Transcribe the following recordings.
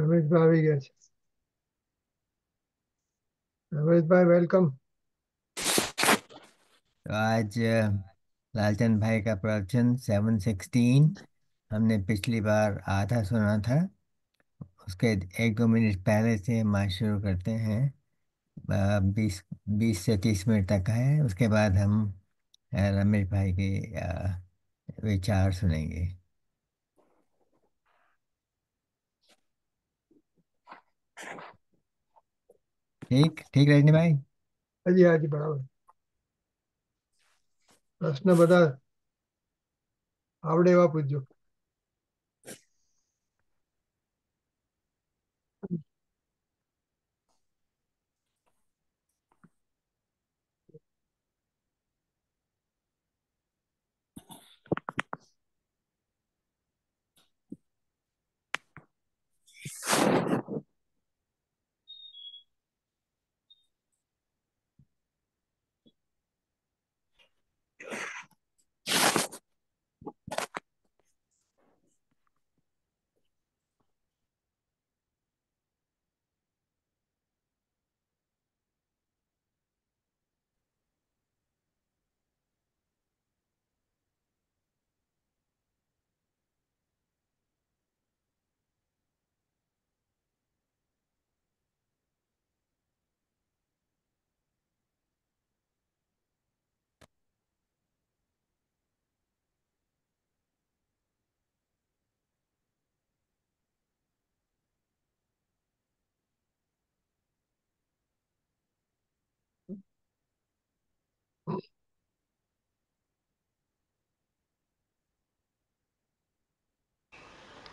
રમેશભાઈ આવી ગયા છે. રમેશભાઈ વેલકમ. तो आज लालचंद भाई का प्रवचन 716 हमने पिछली बार आधा सुना था। उसके 1-2 मिनट पहले से हम आज शुरू करते हैं। 20 से 30 मिनट तक है। उसके बाद हम रमेश भाई के विचार सुनेंगे। ठीक ठीक रजनी भाई। હાજી હાજી બરાબર. પ્રશ્ન બધા આવડે એવા પૂછજો.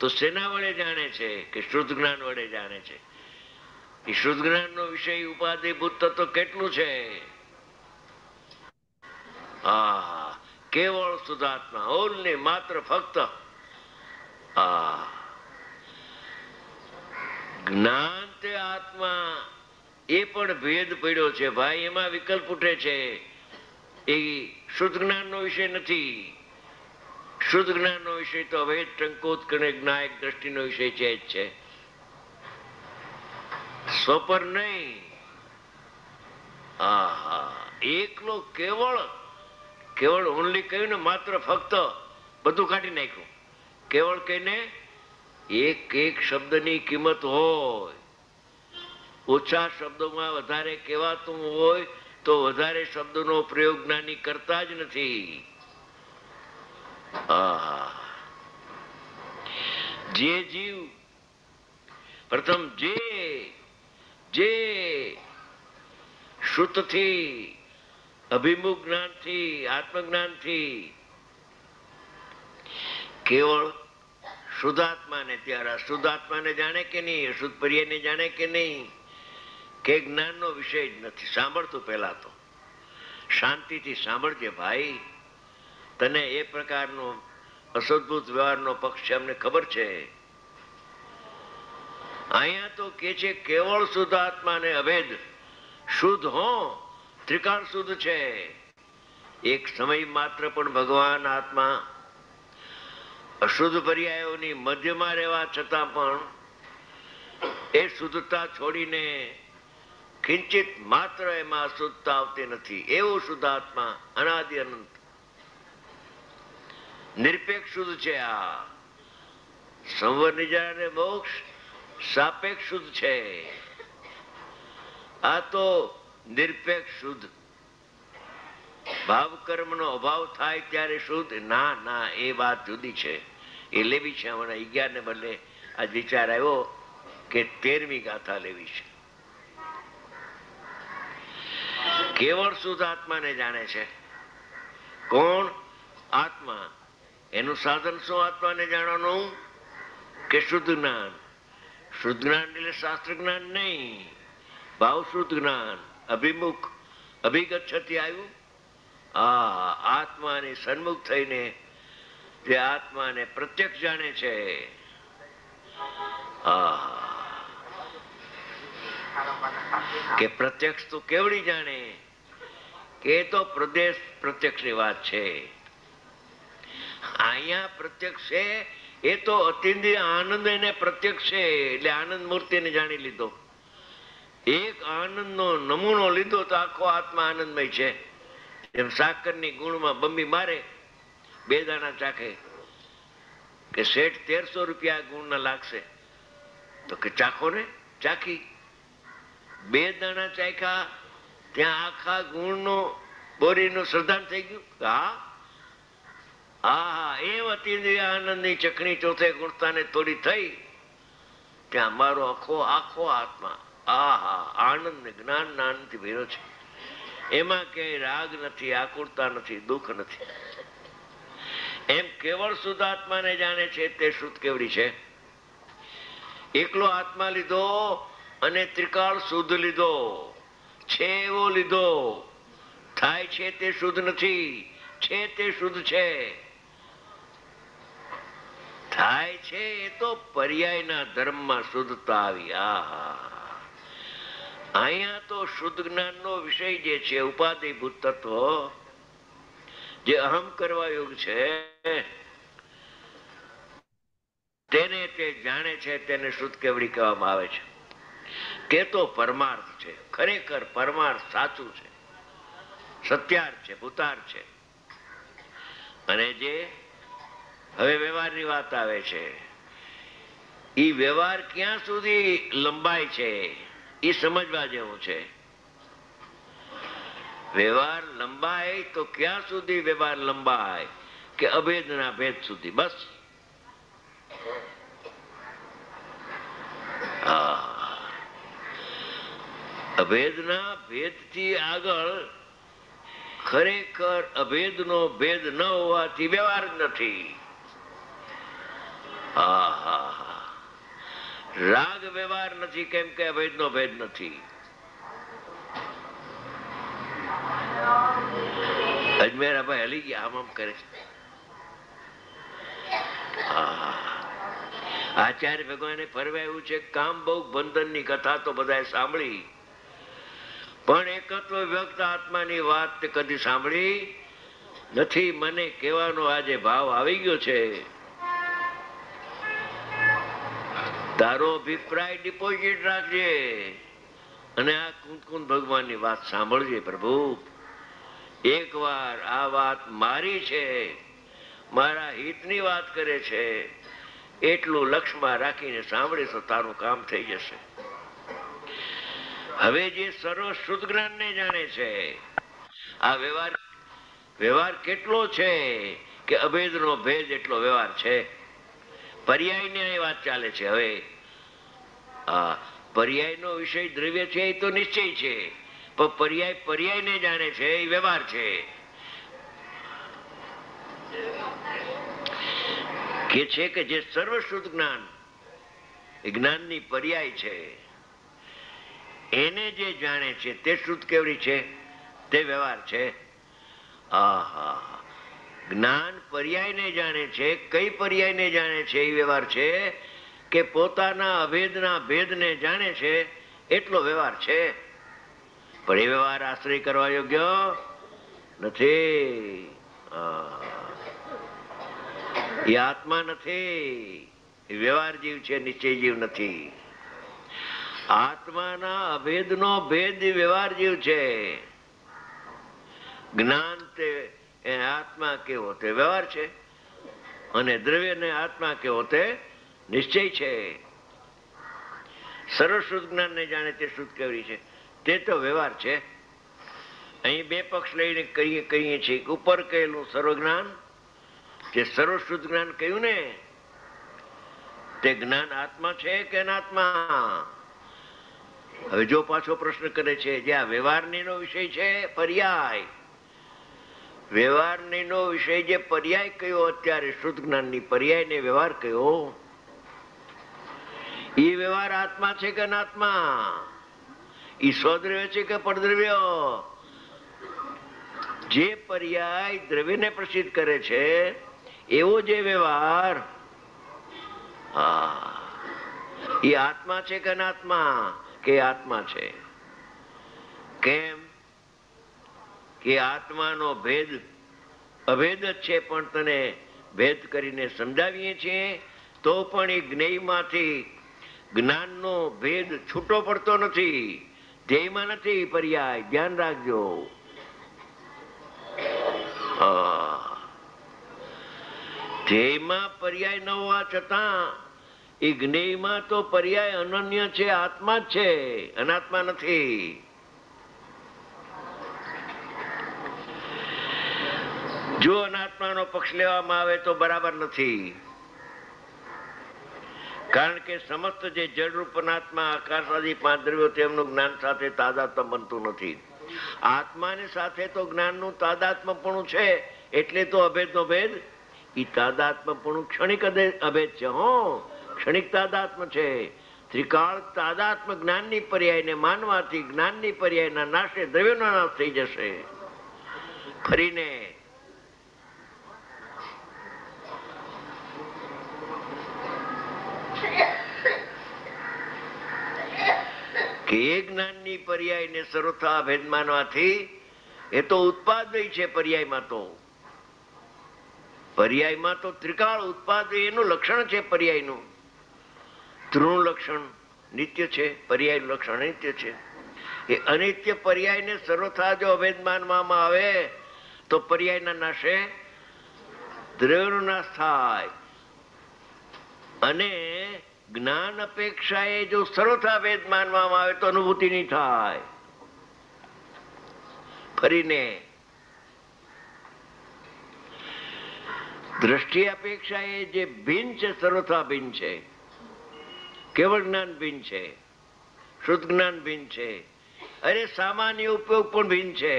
તો શેના વડે જાણે છે કે શુદ્ધ જ્ઞાન વડે જાણે છે? એ શુદ્ધ જ્ઞાન નો વિષય ઉપાધિભૂત તત્વ કેટલું છે? હા, કેવળ શુદ્ધાત્મા, ઓનલી, માત્ર, ફક્ત. જ્ઞાન તે આત્મા, એ પણ ભેદ પડ્યો છે ભાઈ. એમાં વિકલ્પ ઉઠે છે. એ શુદ્ધ જ્ઞાન નો વિષય નથી. શુદ્ધ જ્ઞાન નો વિષય તો અભેદ ટંકોત્કર્ણ જ્ઞાયક દ્રષ્ટિનો વિષય છે જ છે. સ્વપર નહીં. એકલો કેવળ, કેવળ ઓનલી કહ્યું ને, માત્ર, ફક્ત, બધું કાઢી નાખ્યું. કેવળ કહીને એક એક શબ્દની કિંમત હોય. ઓછા શબ્દોમાં વધારે કહેવાતું હોય તો વધારે શબ્દોનો પ્રયોગ જ્ઞાની કરતા જ નથી. જે જીવ પ્રથમ જે શુદ્ધથી, અભિમુખ જ્ઞાનથી, આત્મજ્ઞાનથી કેવળ શુદ્ધાત્માને, ત્યારે શુદ્ધાત્માને જાણે કે નહીં, શુદ્ધ પર્યાયને જાણે કે નહીં, કે જ્ઞાનનો વિષય જ નથી. સાંભળતું પહેલા તો શાંતિથી સાંભળજે ભાઈ. તને એ પ્રકારનો અસદભૂત વ્યવહારનો પક્ષ છે, અમને ખબર છે. અહીંયા તો કે છે કેવળ શુદ્ધાત્મા ને અભેદ શુદ્ધ હો, ત્રિકાળ શુદ્ધ છે. એક સમય માત્ર પણ ભગવાન આત્મા અશુદ્ધ પર્યાયોની મધ્યમાં રહેવા છતાં પણ એ શુદ્ધતા છોડીને કિંચિત માત્ર એમાં અશુદ્ધતા આવતી નથી. એવું શુદ્ધાત્મા અનાદિ અનંત નિરપેક્ષ શુદ્ધ છે. આ સંવર નિજા અને મોક્ષ સાપેક્ષ શુદ્ધ છે. આ તો નિરપેક્ષ શુદ્ધ. ભાવ કર્મ નો અભાવ થાય ત્યારે શુદ્ધ ના, ના, એ વાત જુદી છે. એ લેવી છે. હમણાં 11 ને બદલે આજ વિચાર આવ્યો કે 13મી ગાથા લેવી છે. કેવળ શુદ્ધ આત્માને જાણે છે. કોણ? આત્મા. એનું સાધન શું? આત્માને જાણવાનું કે શુદ્ધ જ્ઞાન. શુદ્ધ જ્ઞાન એટલે શાસ્ત્ર જ્ઞાન નહીં, ભાવ શુદ્ધ જ્ઞાન. અભિમુખ, અભિગચ્છથી આવ્યું. આત્માની સન્મુખ થઈને જે આત્માને પ્રત્યક્ષ જાણે છે. કે પ્રત્યક્ષ તો કેવડી જાણે કે એ તો પ્રદેશ પ્રત્યક્ષ ની વાત છે. અહીંયા પ્રત્યક્ષ છે એ તો અતિન્દ્રિય આનંદ એને પ્રત્યક્ષ છે, એટલે આનંદ મૂર્તિને જાણી લીધો. એક આનંદનો નમૂનો લીધો તો આખો આત્મા આનંદમય છે. એમ સાકરની ગુણમાં બમ્બી મારે, 2 દાણા ચાખે કે શેઠ 1300 રૂપિયા ગુણના લાગશે, તો કે ચાખો ને. ચાખી 2 દાણા ચાખ્યા, ત્યાં આખા ગુણનો બોરીનું શ્રદ્ધાન થઈ ગયું. હા હા, એ અતિન્દ્રિય આનંદની ચખણી ચોથે ગુણતાને થોડી થઈ, ત્યાં મારો આખો આત્મા આહા આનંદ ને જ્ઞાન આનંદથી ભર્યો છે. એમાં ક્યાંય રાગ નથી, આકુરતા નથી, દુઃખ નથી. એમ કેવળ શુદ્ધ આત્માને જાણે છે તે શુદ્ધ કેવડી છે. એકલો આત્મા લીધો અને ત્રિકાળ શુદ્ધ લીધો, છે એવો લીધો. થાય છે તે શુદ્ધ નથી, છે તે શુદ્ધ છે. થાય છે એ તો પર્યાયના ધર્મમાં શુદ્ધતા આવી. આહા, અહીંયા તો શુદ્ધ જ્ઞાનનો વિષય જે છે, ઉપાધિભૂત તત્વ જે અહમ કરવા યોગ છે, તેને તે જાણે છે, તેને શુદ્ધ કેવડી કહેવામાં આવે છે. તે તો પરમાર્થ છે. ખરેખર પરમાર્થ સાચું છે, સત્યાર્થ છે, ભૂતાર્થ છે. અને જે હવે વ્યવહારની વાત આવે છે, એ વ્યવહાર ક્યાં સુધી લંબાય છે એ સમજવા જેવું છે. વ્યવહાર લંબાય તો ક્યાં સુધી વ્યવહાર લંબાય? કે અભેદના ભેદ સુધી, બસ. અભેદના ભેદથી આગળ ખરેખર અભેદનો ભેદ ન હોવાથી વ્યવહાર જ નથી. રાગ વ્યવહાર નથી, કેમ કે અભેદનો ભેદ નથી. અજમેરા ભાઈ હલી ગયા, આમ કરે છે. આચાર્ય ભગવાને ફરવાયું છે. કામ બહુ બંધનની કથા તો બધાએ સાંભળી, પણ એકત્વ વ્યક્ત આત્માની વાત કદી સાંભળી નથી. મને કહેવાનો આજે ભાવ આવી ગયો છે. તારો અભિપ્રાય ડિપોઝિટ રાખજે અને આ કુંદ ભગવાનની વાત સાંભળજે. પ્રભુ એક વાર આ વાત મારી છે, મારા હિતની વાત કરે છે, એટલું લક્ષ્યમાં રાખીને સાંભળીશ તો તારું કામ થઈ જશે. હવે જે સર્વ શુદ્ધ જ્ઞાનને જાણે છે, આ વ્યવહાર કેટલો છે કે અભેદનો ભેદ એટલો વ્યવહાર છે. પર્યાયની વાત ચાલે છે. હવે પર્યાયનો વિષય દ્રવ્ય છે એ તો નિશ્ચય છે, પણ પર્યાયને જાણે છે એ વ્યવહાર છે. કે છે કે જે સર્વ શુદ્ધ જ્ઞાન એ જ્ઞાનની પર્યાય છે, એને જે જાણે છે તે શુદ્ધ કેવડી છે, તે વ્યવહાર છે. આહા, જ્ઞાન પર્યાયને જાણે છે. કઈ પર્યાયને જાણે છે? એ વ્યવહાર છે. કે પોતાના અભેદના ભેદને જાણે છે એટલો વ્યવહાર છે. પણ એ વ્યવહાર આશ્રય કરવા યોગ્ય નથી. એ આત્મા નથી, એ વ્યવહાર જીવ છે, નિશ્ચય જીવ નથી. આત્માના અભેદનો ભેદ વ્યવહાર જીવ છે. જ્ઞાન તે આત્મા કેવો તે વ્યવહાર છે, અને દ્રવ્યને આત્મા કેવો તે નિશ્ચય છે. સર્વ શુદ્ધ જ્ઞાનને જાણે તે શુદ્ધ કેવડી છે, તે તો વ્યવહાર છે. અહીં બે પક્ષ લઈને કહીએ છીએ. ઉપર કહેલું સર્વ જ્ઞાન, જે સર્વ શુદ્ધ જ્ઞાન કહ્યું ને, તે જ્ઞાન આત્મા છે કે અનાત્મા? હવે જો પાછો પ્રશ્ન કરે છે, જે આ વ્યવહારનો વિષય છે, પર્યાય વ્યવહારનો વિષય જે પર્યાય કયો અત્યારે શુદ્ધ જ્ઞાનની પર્યાયને વ્યવહાર કયો, એ વ્યવહાર આત્મા છે કે અનાત્મા? એ સ્વદ્રવ્ય છે કે પરદ્રવ્ય? જે પર્યાય દ્રવ્યને પ્રસિદ્ધ કરે છે એવો જે વ્યવહાર, એ આત્મા છે કે અનાત્મા? કે આત્મા છે. કેમ કે આત્માનો ભેદ અભેદ જ છે, પણ તને ભેદ કરીને સમજાવીએ છીએ તો પણ એ જ્ઞેયમાંથી જ્ઞાનનો ભેદ છૂટો પડતો નથી. ધ્યેયમાં નથી પર્યાય, ધ્યાન રાખજો. ધ્યેયમાં પર્યાય ન હોવા છતાં એ જ્ઞેયમાં તો પર્યાય અનન્ય છે, આત્મા જ છે, અનાત્મા નથી. જો અનાત્માનો પક્ષ લેવામાં આવે તો બરાબર નથી, કારણ કે સમસ્ત જે જળરૂપ અનાત્મા આકાશાદી પાંચ દ્રવ્યો તેમનું જ્ઞાન સાથે તાદાત્મ્ય બનતું નથી. આત્માની સાથે તો જ્ઞાનનું તાદાત્મ્યપણું છે, એટલે તો અભેદનો ભેદ. એ તાદાત્મ્યપણું ક્ષણિક અભેદ છે. ક્ષણિક તાદાત્મ્ય છે. ત્રિકાળ તાદાત્મ્ય જ્ઞાનની પર્યાયને માનવાથી જ્ઞાનની પર્યાયના નાશે દ્રવ્યનો નાશ થઈ જશે. ફરીને કે એ જ્ઞાનની પર્યાયને સર્વથા ભેદ માનવાથી એ તો ઉત્પાદય છે. પર્યાયમાં તો ત્રિકાળ ઉત્પાદ એનું લક્ષણ છે. પર્યાયનું તૃણ લક્ષણ નિત્ય છે, પર્યાયનું લક્ષણ અનિત્ય છે. એ અનિત્ય પર્યાયને સર્વથા જો અભેદ માનવામાં આવે તો પર્યાયના નાશે દ્રવ્યનો નાશ થાય. અને જ્ઞાન અપેક્ષાએ જો સર્વથા ભેદ માનવામાં આવે તો અનુભૂતિ નહીં થાય. ફરીને દ્રષ્ટિ અપેક્ષા એ જે ભિન્ન છે, સર્વથા ભિન્ન છે. કેવળ જ્ઞાન ભિન્ન છે, શુદ્ધ જ્ઞાન ભિન્ન છે. અરે સામાન્ય ઉપયોગ પણ ભિન્ન છે.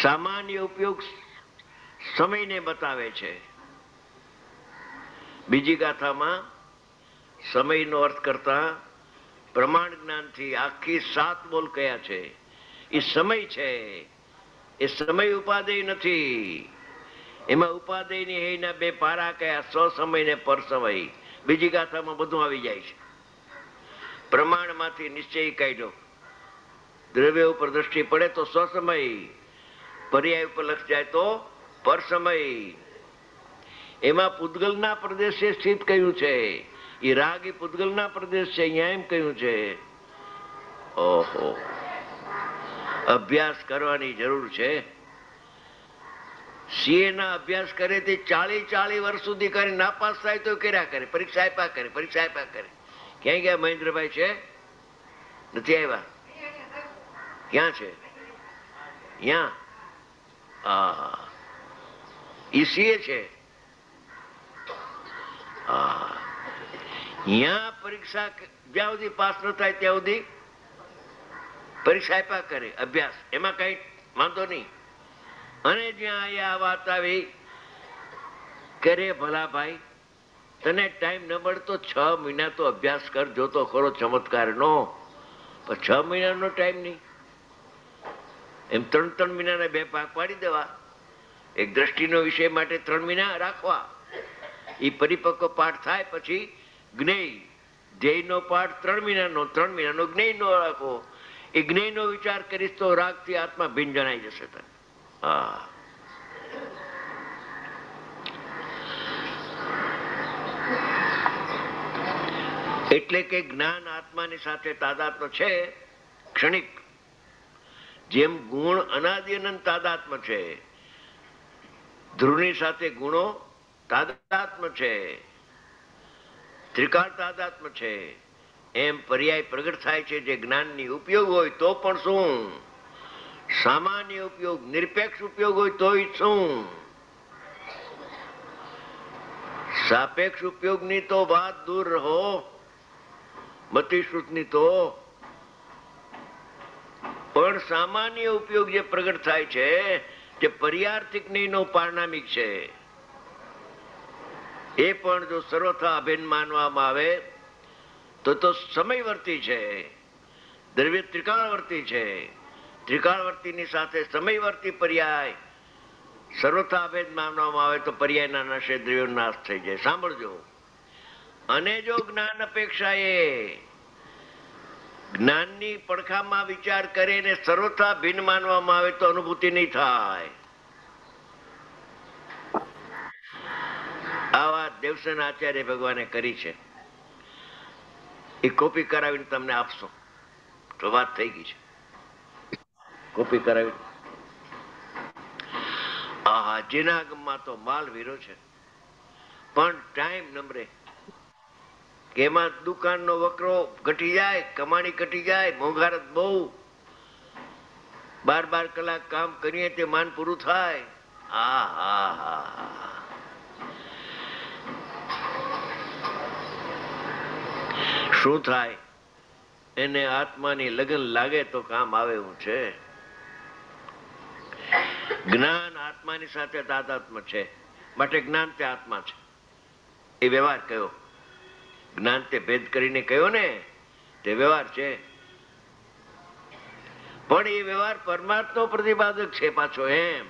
સામાન્ય ઉપયોગ સમયને બતાવે છે. બીજી ગાથામાં સમયનો અર્થ કરતા પ્રમાણ જ્ઞાનથી આખી 7 બોલ કયા છે. એ સમય છે. એ સમય ઉપાદેય નથી. એમાં ઉપાદેયની એના 2 પારા કયા, સ્વસમય ને પરસમય. બીજી ગાથામાં બધું આવી જાય છે. પ્રમાણમાંથી નિશ્ચય કાઢ્યો. દ્રવ્ય ઉપર દ્રષ્ટિ પડે તો સ્વસમય, પર્યાય ઉપર લક્ષ જાય તો પરસમય. એમાં પૂતગલના પ્રદેશે સ્થિત કહ્યું છે. એ રાગ એ પૂતગલના પ્રદેશ છે, અહીંયા એમ કહ્યું છે. ઓહો, અભ્યાસ કરવાની જરૂર છે. સીએ ના અભ્યાસ કરે તે 40 વર્ષ સુધી કરી નાપાસ થાય તો કર્યા કરે, પરીક્ષા આપ્યા કરે. ક્યાં ગયા મહેન્દ્રભાઈ? છે નથી આવ્યા? ક્યાં છે? અહીંયા સીએ છે. અહીંયા પરીક્ષા જ્યાં સુધી પાસ ન થાય ત્યાં સુધી પરીક્ષા આપ્યા કરે, અભ્યાસ. એમાં કઈ વાંધો નહીં. અને જ્યાં આ વાત આવી કરે, ભલા ભાઈ તને ટાઈમ ન મળતો 6 મહિના તો અભ્યાસ કર, જોતો ખરો ચમત્કાર નો. પણ 6 મહિનાનો ટાઈમ નહીં, એમ 3 મહિનાના 2 ભાગ પાડી દેવા. એક દ્રષ્ટિનો વિષય માટે 3 મહિના રાખવા. એ પરિપક્વ પાઠ થાય પછી જ્ઞેય ધ્યેયનો પાઠ 3 મહિનાનો, 3 મહિનાનો જ્ઞેયનો રાખો. એ જ્ઞેયનો વિચાર કરીશ તો રાગથી આત્મા ભિન્ન જણાઈ જશે તને. એટલે કે જ્ઞાન આત્માની સાથે તાદાત્મ્ય છે, ક્ષણિક. જેમ ગુણ અનાદિ અનંત તાદાત્મ્ય છે, ધ્રુવની સાથે ગુણો તાદાત્મ્ય છે, ત્રિકાળ તાદાત્મ્ય છે. એમ પર્યાય પ્રગટ થાય છે. જે જ્ઞાનની ઉપયોગ હોય તો પણ શું, સામાન્ય ઉપયોગ, નિરપેક્ષ ઉપયોગ હોય તોય શું, સાપેક્ષ ઉપયોગની તો વાત દૂર રહો, મતિશ્રુતની તો. પણ સામાન્ય ઉપયોગ જે પ્રગટ થાય છે, જે પર્યાર્થિક નહીં પારણામિક છે, એ પણ જો સર્વથા અભિન્ન માનવામાં આવે તો સમયવર્તી છે. દ્રવ્ય ત્રિકાળવર્તી છે. ત્રિકાળવર્તીની સાથે સમયવર્તી પર્યાય સર્વથા અભેદ માનવામાં આવે તો પર્યાયના નાશે દ્રવ્યનો નાશ થઈ જાય. સાંભળજો. અને જો જ્ઞાન અપેક્ષાએ જ્ઞાનની પડખામાં વિચાર કરીને સર્વથા ભિન્ન માનવામાં આવે તો અનુભૂતિ નહીં થાય. દેવસેન આચાર્ય ભગવાને કરી છે એ કોપી કરાવીને તમને આપશો તો વાત થઈ ગઈ છે. કોપી કરાવી આહા જીનાગમમાં તો માલ વીરો છે, પણ ટાઈમ નંબરે કે એમાં દુકાનનો વકરો ઘટી જાય, કમાણી ઘટી જાય, મોંઘારત બહુ, 12 કલાક કામ કરીએ તે માન પૂરું થાય. શું થાય? એને આત્માની લગન લાગે તો કામ આવે એવું છે. જ્ઞાન આત્માની સાથે તાદાત્મ છે, માટે જ્ઞાન તે આત્મા છે. એ વ્યવહાર કયો, જ્ઞાન તે ભેદ કરીને કયો ને, તે વ્યવહાર છે. પણ એ વ્યવહાર પરમાત્મા પ્રતિપાદક છે પાછો. એમ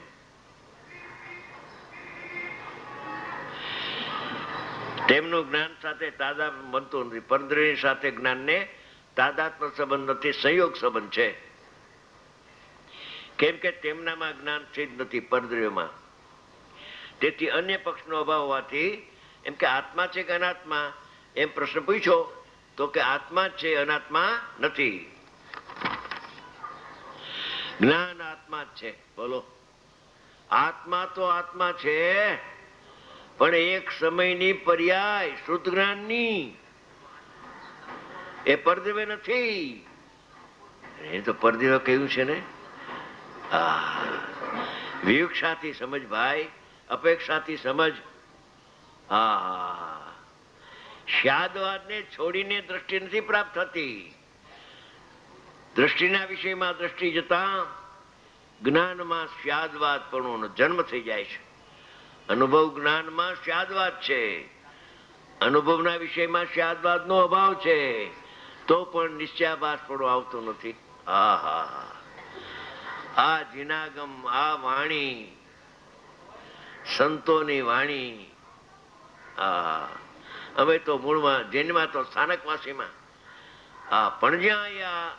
તેમનું જ્ઞાન સાથે તાદાત્મ બનતું નથી. પરદ્રવ્ય સાથે જ્ઞાનને તાદાત્મ સંબંધ નથી, સંયોગ સંબંધ છે. કેમ કે તેમનામાં જ્ઞાન છે જ નથી પરદ્રવ્યમાં. તેથી અન્ય પક્ષનો અભાવ હોવાથી એમ કે આત્મા છે કે અનાત્મા એમ પ્રશ્ન પૂછ્યો તો કે આત્મા છે, અનાત્મા નથી. જ્ઞાન આત્મા જ છે. બોલો, આત્મા તો આત્મા છે, પણ એક સમયની પર્યાય શુદ્ધ જ્ઞાનની, એ પરદ્રવ્ય નથી. એ તો પરદ્રવ્ય કહ્યું છે ને. વિવક્ષાથી સમજ ભાઈ, અપેક્ષાથી સમજ. સ્યાદવાદને છોડીને દ્રષ્ટિ નથી પ્રાપ્ત થતી. દ્રષ્ટિના વિષયમાં દ્રષ્ટિ જતા જ્ઞાનમાં સ્યાદવાદ પણ જન્મ થઈ જાય છે. અનુભવ જ્ઞાનમાં સ્યાદવાદ છે, અનુભવના વિષયમાં સ્યાદવાદનો અભાવ છે, તો પણ નિશ્ચયાભાસ પણ આવતો નથી. આ જીનાગમ, આ વાણી સંતોની વાણી. અમે તો મૂળમાં જૈનમાં તો સ્થાનકવાસીમાં પણ જ્યાં અહીંયા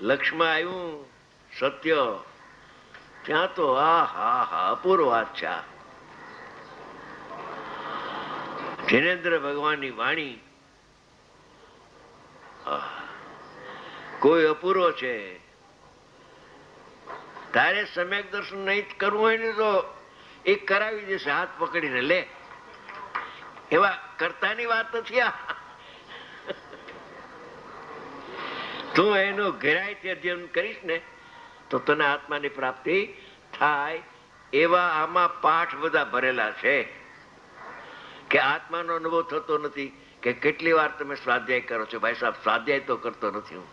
લક્ષ્યમાં આવ્યું સત્ય, ત્યાં તો અપૂર્વ વાત છે. જૈનેન્દ્ર ભગવાનની વાણી કોઈ અપૂર્વ છે. તારે સમ્યક દર્શન નહીં કરવું હોય ને તો એ કરાવી દેશે હાથ પકડીને. લે, એવા કરતાની વાત નથી આ. તું એનું ગહેરાઈથી અધ્યયન કરીશ ને તો તને આત્માની પ્રાપ્તિ થાય. એવા આમાં પાઠ બધા ભરેલા છે કે આત્માનો અનુભવ થતો નથી. કે કેટલી વાર તમે સ્વાધ્યાય કરો છો? ભાઈ સાહેબ, સ્વાધ્યાય તો કરતો નથી હું.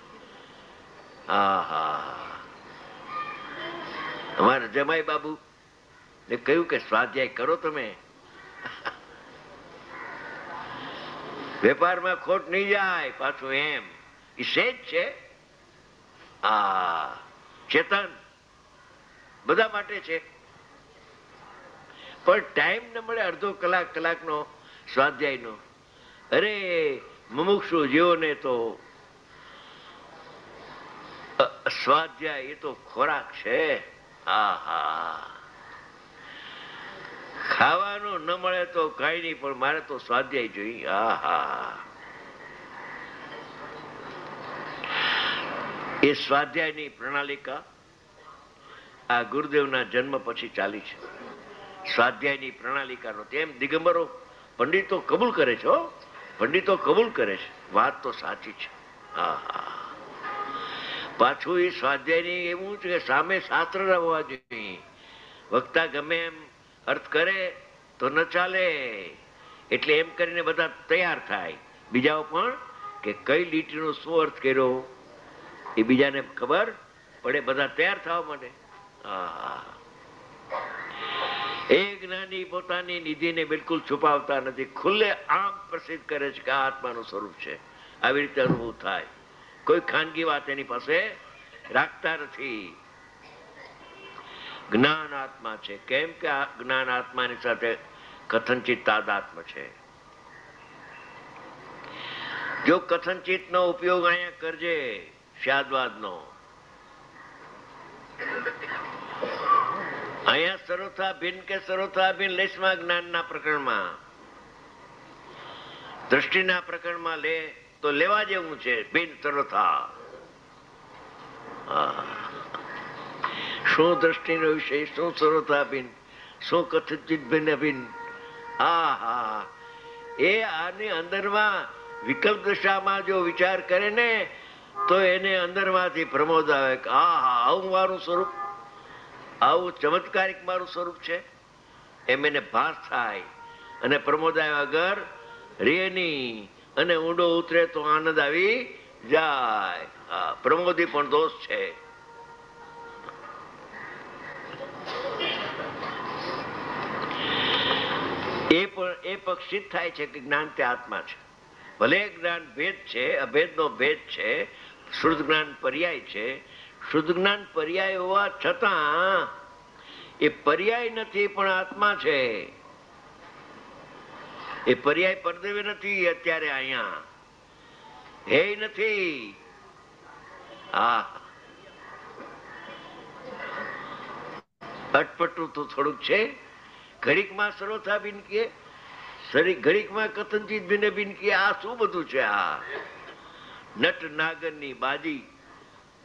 અમારા જમાઈ બાબુ ને કહ્યું કે સ્વાધ્યાય કરો તમે, વેપારમાં ખોટ નહીં જાય પાછું. એમ એ સેજ છે. ચેતન બધા માટે છે, પણ ટાઈમ ન મળે અડધો કલાક કલાકનો સ્વાધ્યાયનો. અરે મુમુક્ષુ જીવોને તો સ્વાધ્યાય એ તો ખોરાક છે. ખાવાનું ન મળે તો કઈ નહીં, પણ મારે તો સ્વાધ્યાય જોઈએ. એ સ્વાધ્યાયની પ્રણાલિકા આ ગુરુદેવના જન્મ પછી ચાલી છે. સ્વાધ્યાયની પ્રણાલિકાનો તેમ દિગંબરો પંડિતો કબૂલ કરે છે. પંડિતો કબૂલ કરે છે, વાત તો સાચી છે. પાછું એ સ્વાધ્યાયની એવું છે કે સામે શાસ્ત્ર હોવા જોઈએ. વક્તા ગમે એમ અર્થ કરે તો ન ચાલે. એટલે એમ કરીને બધા તૈયાર થાય. બીજાઓ પણ કે કઈ લીટીનો શું અર્થ કર્યો એ બીજાને ખબર પડે, બધા તૈયાર થવા માંડે. એ જ્ઞાની પોતાની નિધિને બિલકુલ છુપાવતા નથી, ખુલ્લે આમ પ્રસિદ્ધ કરે છે કે આ આત્માનું સ્વરૂપ છે. આવી રીતે અનુભવ થાય. કોઈ ખાનગી વાત એની પાસે રાખતા નથી. જ્ઞાન આત્મા છે. કેમ કે આ જ્ઞાન આત્માની સાથે કથનચિત તાદાત્મ છે. જો કથનચિત નો ઉપયોગ અહીંયા કરજે, સ્યાદવાદ નો, અહીંયા સર્વથા ભિન્ન કે સર્વથા ભિન્ન લેશમાં જ્ઞાનના પ્રકરણમાં દ્રષ્ટિના પ્રકરણમાં લે તો લેવા જેવું છે. બિન સર્વથા શું દ્રષ્ટિનો વિષય, શું સર્વથા બિન, શું કથિત ભિન્ન ભિન્ન. એ આની અંદરમાં વિકલ્પ દશામાં જો વિચાર કરે ને તો એને અંદરમાંથી પ્રમોદ આવે કે આવું મારું સ્વરૂપ, આવું ચમત્કારિક મારું સ્વરૂપ છે, એમ એને ભાસ થાય. અને પ્રમોદ આવ્યા વગર રે નહીં, અને ઊંડો ઉતરે તો આનંદ આવી જાય. પ્રમોદી પણ દોષ છે. એ પક્ષિત થાય છે કે જ્ઞાન તે આત્મા છે. ભલે જ્ઞાન ભેદ છે, અભેદનો ભેદ છે, શુદ્ધ જ્ઞાન પર્યાય છે. શુદ્ધ જ્ઞાન પર્યાય હોવા છતાં એ પર્યાય નથી પણ આત્મા છે. એ પર્યાય પરદેવે નથી, અત્યારે અહીંયા હે નથી. અટપટું તો થોડુંક છે. ઘડીકમાં સર્વથા બિન કે, ઘડીકમાં કથનચિત ભિન્ન ભિન્ન કે. આ શું બધું છે? આ નટ નાગરની બાજી.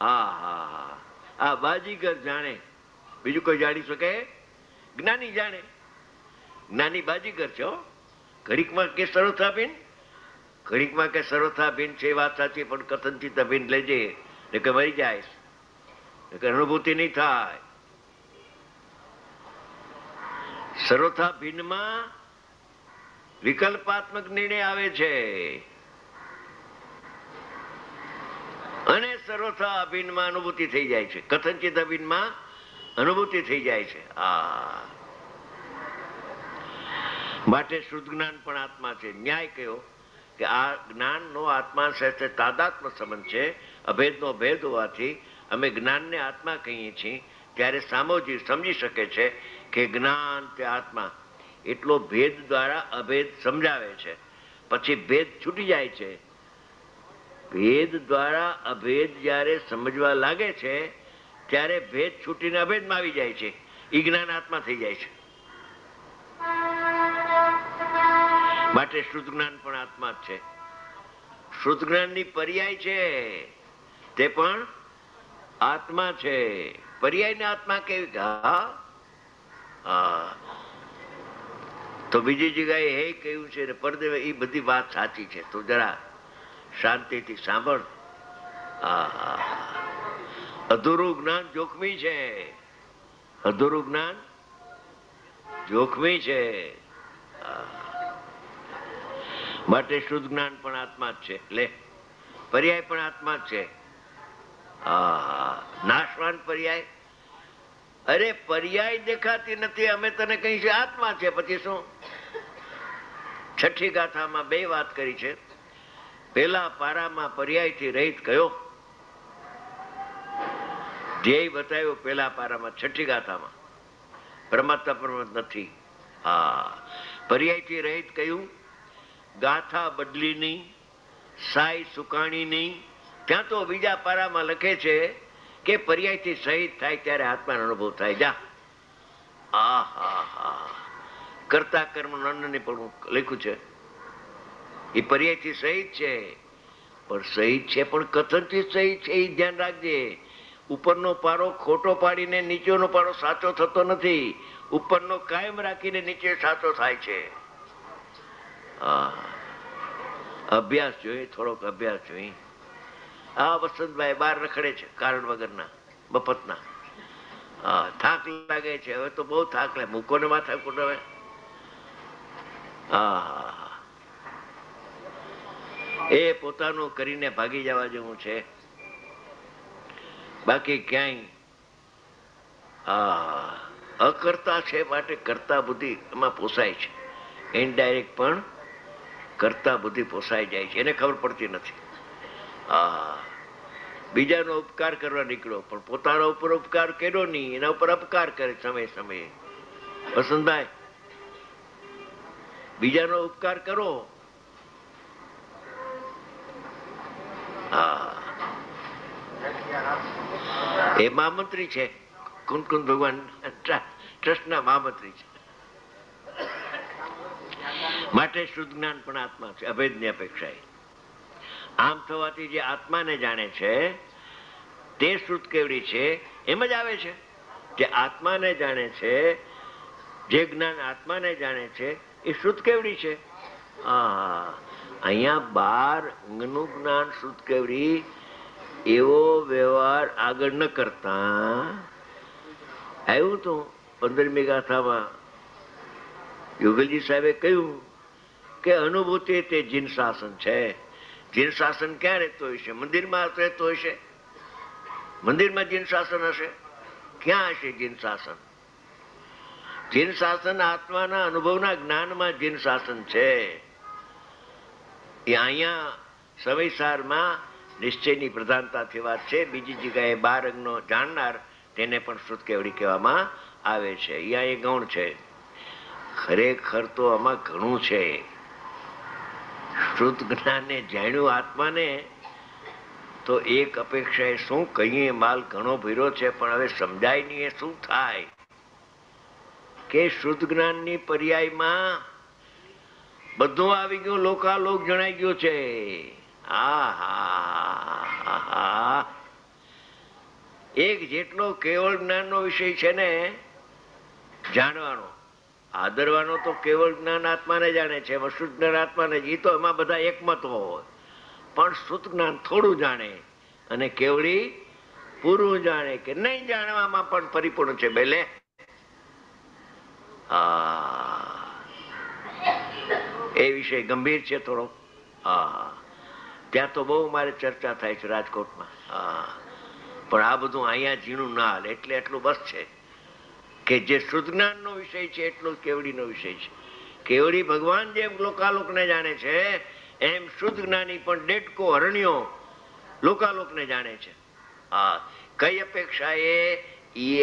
આ બાજીગર જાણે, બીજું કોઈ જાણી શકે? જ્ઞાની જાણે. જ્ઞાની બાજીગર છે. ઘડીકમાં કે સર્વથા ભિન્ન, ઘડીકમાં કે સર્વથા ભિન્ન છે, વાત સાચી, પણ કથનચિત ભિન્ન લેજે ને કે મરી જાય, કે અનુભૂતિ નહીં થાય. સર્વથા ભિન્નમાં વિકલ્પાત્મક નિર્ણય આવે છે, અને સર્વથા અભિન્નમાં અનુભૂતિ થઈ જાય છે. કથનચિત અભિન્નમાં અનુભૂતિ થઈ જાય છે. માટે શુદ્ધ જ્ઞાન પણ આત્મા છે. ન્યાય કયો કે આ જ્ઞાન નો આત્મા સાથે તાદાત્મ્ય સંબંધ છે. અભેદનો ભેદ હોવાથી અમે જ્ઞાનને આત્મા કહીએ છીએ. ત્યારે સામોજી સમજી શકે છે કે જ્ઞાન તે આત્મા. એટલો ભેદ દ્વારા અભેદ સમજાવે છે, પછી ભેદ છૂટી જાય છે. ભેદ દ્વારા અભેદ જ્યારે સમજવા લાગે છે ત્યારે ભેદ છૂટીને અભેદમાં આવી જાય છે. એ જ્ઞાન આત્મા થઈ જાય છે. માટે શુદ્ધ જ્ઞાન પણ આત્મા જ છે. શુદ્ધ જ્ઞાનની પર્યાય છે તે પણ આત્મા છે. પર્યાયને આત્મા કેવી? તો બીજી જગ્યાએ હે કહ્યું છે ને પરદેવે, એ બધી વાત સાચી છે. તો જરા શાંતિથી સાંભળ. અધૂરું જ્ઞાન જોખમી છે. અધૂરું જ્ઞાન જોખમી છે. માટે શુદ્ધ જ્ઞાન પણ આત્મા જ છે. લે, પર્યાય પણ આત્મા જ છે. નાશવાન પર્યાય. અરે પર્યાય દેખાતી નથી, અમે તને કહી છે આત્મા છે. પછી શું? છઠ્ઠી ગાથામાં બે વાત કરી છે. પેલા પારામાં પર્યાયથી રહિત કયો ધ્યેય બતાવ્યો. પેલા પારામાં છઠ્ઠી ગાથામાં પરમાત્મા પરમાત્મા નથી. પર્યાયથી રહિત કયું? ગાથા બદલી નહીં, સાઈ સુકાણી નહીં. ત્યાં તો બીજા પારામાં લખે છે કે પર્યાયથી સહિત થાય ત્યારે આત્માનો અનુભવ થાય. જા, કરતા કર્મ નંદની પણ લખ્યું છે. એ પર્યાયથી સહિત છે, પણ સહિત છે પણ કથનથી સહિત છે. એ ધ્યાન રાખજે. ઉપરનો પારો ખોટો પાડીને નીચેનો પારો સાચો થતો નથી. ઉપરનો કાયમ રાખીને નીચે સાચો થાય છે. અભ્યાસ જોઈએ, થોડોક અભ્યાસ જોઈએ. વસંતભાઈ બહાર રખડે છે કારણ વગરના, મફતના. થાક લાગે છે. હવે તો બહુ થાક લાગે. મૂકો ને માથા કૂટ. હવે એ પોતાનું કરીને ભાગી જવા જેવું છે. બાકી ક્યાંય અકર્તા છે. માટે કરતા બુદ્ધિ એમાં પોસાય છે. ઇનડાયરેક્ટ પણ કરતા બુદ્ધિ પોસાઈ જાય છે. એને ખબર પડતી નથી. બીજાનો ઉપકાર કરવા નીકળ્યો પણ પોતાના ઉપર ઉપકાર કર્યો નહીં, એના ઉપર અપકાર કરે સમય સમયે. વસંતભાઈ, બીજાનો ઉપકાર કરો. એ મહામંત્રી છે. કુંદ ભગવાન ટ્રસ્ટના મહામંત્રી છે. માટે શુદ્ધ જ્ઞાન પણ આત્મા છે, અભેદની અપેક્ષાએ. આમ થવાથી જે આત્માને જાણે છે તે શુદ્ધ કેવડી છે. એમ જ આવે છે જે આત્માને જાણે છે, જે જ્ઞાન આત્માને જાણે છે એ શુદ્ધ કેવડી છે. અહીંયા બાર નું જ્ઞાન શુદ્ધ કેવડી એવો વ્યવહાર આગળ ન કરતા આવ્યું તો 15મી ગાથામાં યોગલજી સાહેબે કહ્યું કે અનુભૂતિ તે જીન શાસન છે. જીન શાસન ક્યાં રહેતો હશે? મંદિરમાં રહેતો હશે? મંદિરમાં જીન શાસન હશે? ક્યાં હશે જીન શાસન? જીન શાસન આત્માના અનુભવના જ્ઞાનમાં જીન શાસન છે. એ અહીંયા સમયસારમાં નિશ્ચયની પ્રધાનતાથી વાત છે. બીજી જગ્યાએ 12 અંગનો જાણનાર તેને પણ શુદ્ધ કેવડી કહેવામાં આવે છે. અહીંયા એ ગૌણ છે. ખરેખર તો આમાં ઘણું છે. શુદ્ધ જ્ઞાનને જાણ્યું આત્માને તો એક અપેક્ષાએ શું કહીએ, માલ ઘણો ભર્યો છે પણ હવે સમજાય નહીં. એ શું થાય કે શુદ્ધ જ્ઞાનની પર્યાયમાં બધું આવી ગયું, લોકાલોક જણાઈ ગયું છે. આહા, એક જેટલો કેવળ જ્ઞાનનો વિષય છે ને જાણવાનો, આદરવાનો તો કેવળ જ્ઞાન આત્માને જાણે છે, શુદ્ધ જ્ઞાન આત્માને. એ તો એમાં બધા એકમત હોય, પણ શુદ્ધ જ્ઞાન થોડું જાણે અને કેવળી પૂરું જાણે કે નહીં જાણવામાં પણ પરિપૂર્ણ છે. બેલે એ વિષય ગંભીર છે થોડો. ત્યાં તો બહુ મારે ચર્ચા થાય છે રાજકોટમાં. પણ આ બધું અહીંયા ઝીણું ના હાલે. એટલે એટલું બસ છે કે જે શુદ્ધ જ્ઞાનનો વિષય છે એટલો કેવડીનો વિષય છે. કેવડી ભગવાન જેમ લોકાલોકને જાણે છે એમ શુદ્ધ જ્ઞાની પણ ડેટકો હરણ્યો લોકાલોકને જાણે છે. કઈ અપેક્ષા એ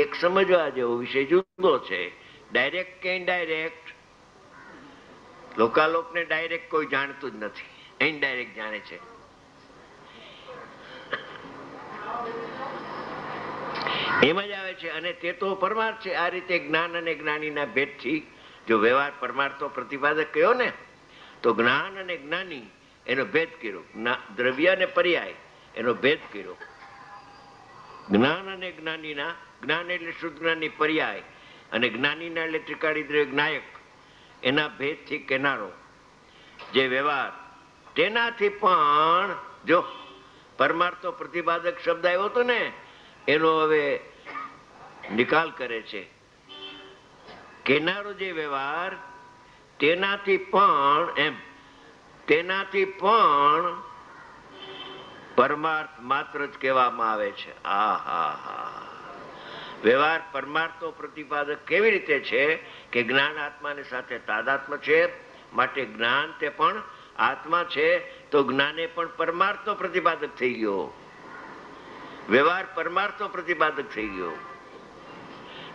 એક સમજવા જેવો વિષય જુદો છે. ડાયરેક્ટ કે ઇનડાયરેક્ટ? લોકાલોકને ડાયરેક્ટ કોઈ જાણતું જ નથી, ઇનડાયરેક્ટ જાણે છે. એમ જ આવે છે. અને તે તો પરમાર્થ છે. આ રીતે જ્ઞાન અને જ્ઞાનીના ભેદથી જો વ્યવહાર પરમાર્થ તો પ્રતિપાદક કહ્યો ને, તો જ્ઞાન અને જ્ઞાની એનો ભેદ કર્યો. દ્રવ્ય અને પર્યાય એનો ભેદ કર્યો. જ્ઞાન અને જ્ઞાનીના, જ્ઞાન એટલે શુદ્ધ જ્ઞાનની પર્યાય અને જ્ઞાનીના એટલે ત્રિકાળી દ્રવ્ય જ્ઞાયક, એના ભેદથી કેનારો જે વ્યવહાર, તેનાથી પણ જો પરમાર્થ તો પ્રતિપાદક શબ્દ આવ્યો હતો ને એનો હવે નિકાલ કરે છે. કેનારો જે વ્યવહાર તેનાથી પણ તેનાથી પણ પરમાર્થ માત્ર જ કહેવામાં આવે છે. વ્યવહાર પરમાર્થ તો પ્રતિપાદક કેવી રીતે છે કે જ્ઞાન આત્માની સાથે તાદાત્મ છે, માટે જ્ઞાન તે પણ આત્મા છે, તો જ્ઞાને પણ પરમાર્થ તો પ્રતિપાદક થઈ ગયો. વ્યવહાર પરમાર્થ તો પ્રતિપાદક થઈ ગયો.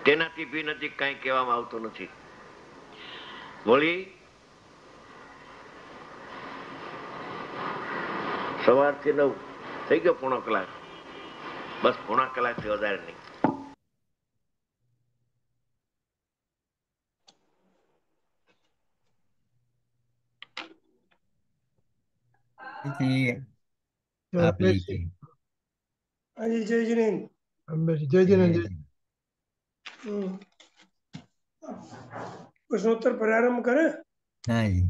તેનાથી ભિન્ન નથી કઈ કહેવામાં આવતું નથી. બોલી સવારથી 9 થઈ ગયો, પોણો કલાક. બસ પોણા કલાકથી વધારે નહીં. आप लीजिए. हाँ जी, जय जिनेन्द्र. जय जिनेन्द्र. प्रश्नोत्तर प्रारंभ करें. हाँ जी.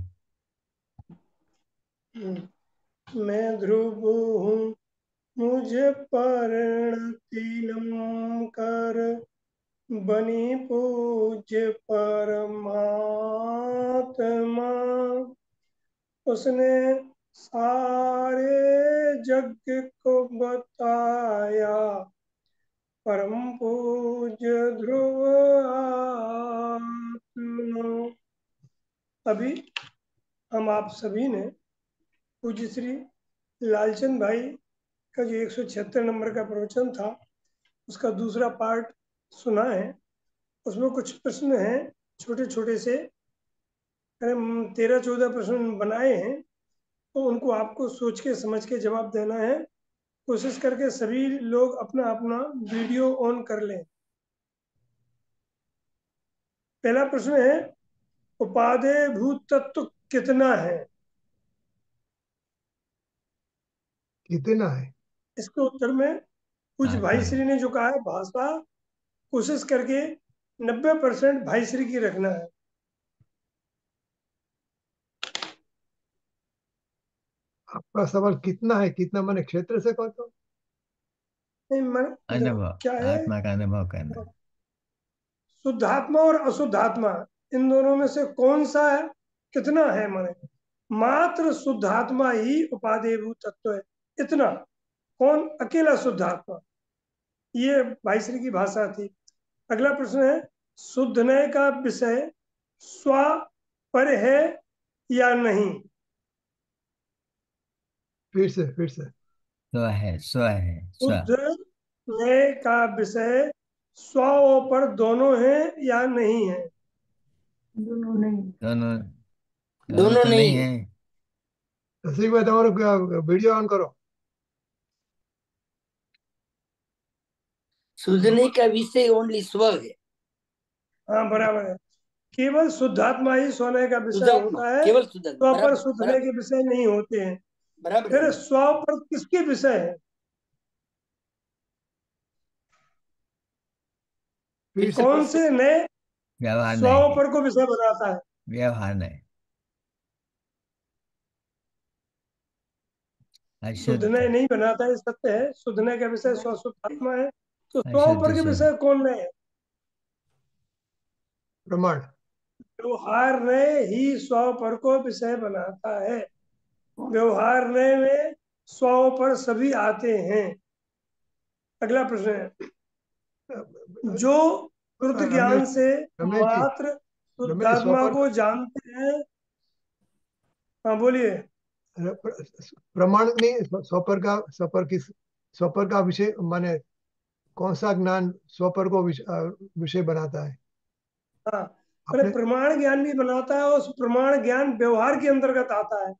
मैं ध्रुव हूँ, मुझे परिणति कर बनी पूज्य परमात्मा. उसने सारे जग को बताया, परम पूज्य ध्रुव आत्मा. अभी हम आप सभी ने पूज्य श्री लालचंद भाई का जो 176 नंबर का प्रवचन था उसका दूसरा पार्ट सुना है. उसमें कुछ प्रश्न हैं छोटे छोटे से, 13-14 प्रश्न बनाए हैं, तो उनको आपको सोच के समझ के जवाब देना है. कोशिश करके सभी लोग अपना अपना वीडियो ऑन कर लें. पहला प्रश्न है, उपादेय भूत तत्व कितना है? कितना है? इसके उत्तर में कुछ भाई आत्मा श्री ने जो कहा है भाषा, कोशिश करके 90% भाई श्री की रखना है। आपका सवाल कितना है, कितना मैंने क्षेत्र से कहो तो? नहीं अनुभव, क्या है, आत्मा का अनुभव करना। शुद्धात्मा और अशुद्धात्मा, इन दोनों में से कौन सा है, कितना है? माने मात्र शुद्धात्मा ही उपादेयभूत तत्व है, इतना। कौन? अकेला शुद्धात्मा। ये भाईश्री की भाषा थी। अगला प्रश्न है, शुद्ध नय का विषय स्व पर है या नहीं? फिर से। स्व है स्व। शुद्ध नय का विषय स्व और पर दोनों है या नहीं है? दोनों नहीं। दोनों, दोनों दोनों तो नहीं नहीं है। है। रसिक भाई તમારો वीडियो ऑन करो। सूझने का विषय ओनली स्व है। हाँ बराबर है। केवल शुद्धात्मा ही सोने का विषय शुद्धात्मा, होता है, केवल शुद्धात्मा, स्व पर बराबर शुद्धने बराबर के विषय नहीं होते हैं। बराबर फिर है। स्व पर किसके विषय है? फिर से। कौन से नए व्यवहार स्व नहीं के। पर को विषय बनाता है? व्यवहार नहीं। शुद्ध अशुद्ध। नय नहीं बनाता है, सत्य है। शुद्ध नय का विषय स्व शुद्धात्मा है, तो स्व अशुद्ध पर के शुद्ध। विषय कौन नय है? प्रमाण। व्यवहार नय ही स्व पर को विषय बनाता है। व्यवहार नय में स्व पर सभी आते हैं। अगला प्रश्न है, जो श्रुत ज्ञान रमेश से रमेश जी, मात्र रमेश शुद्धात्मा स्वपर को जानते हैं। हाँ बोलिए। प्रमाण नहीं, स्वपर किस, स्वपर का विषय माने कौन सा ज्ञान स्वपर को विषय बनाता है? हाँ, अरे आपने प्रमाण ज्ञान भी बनाता है, और उस प्रमाण ज्ञान व्यवहार के अंतर्गत आता है।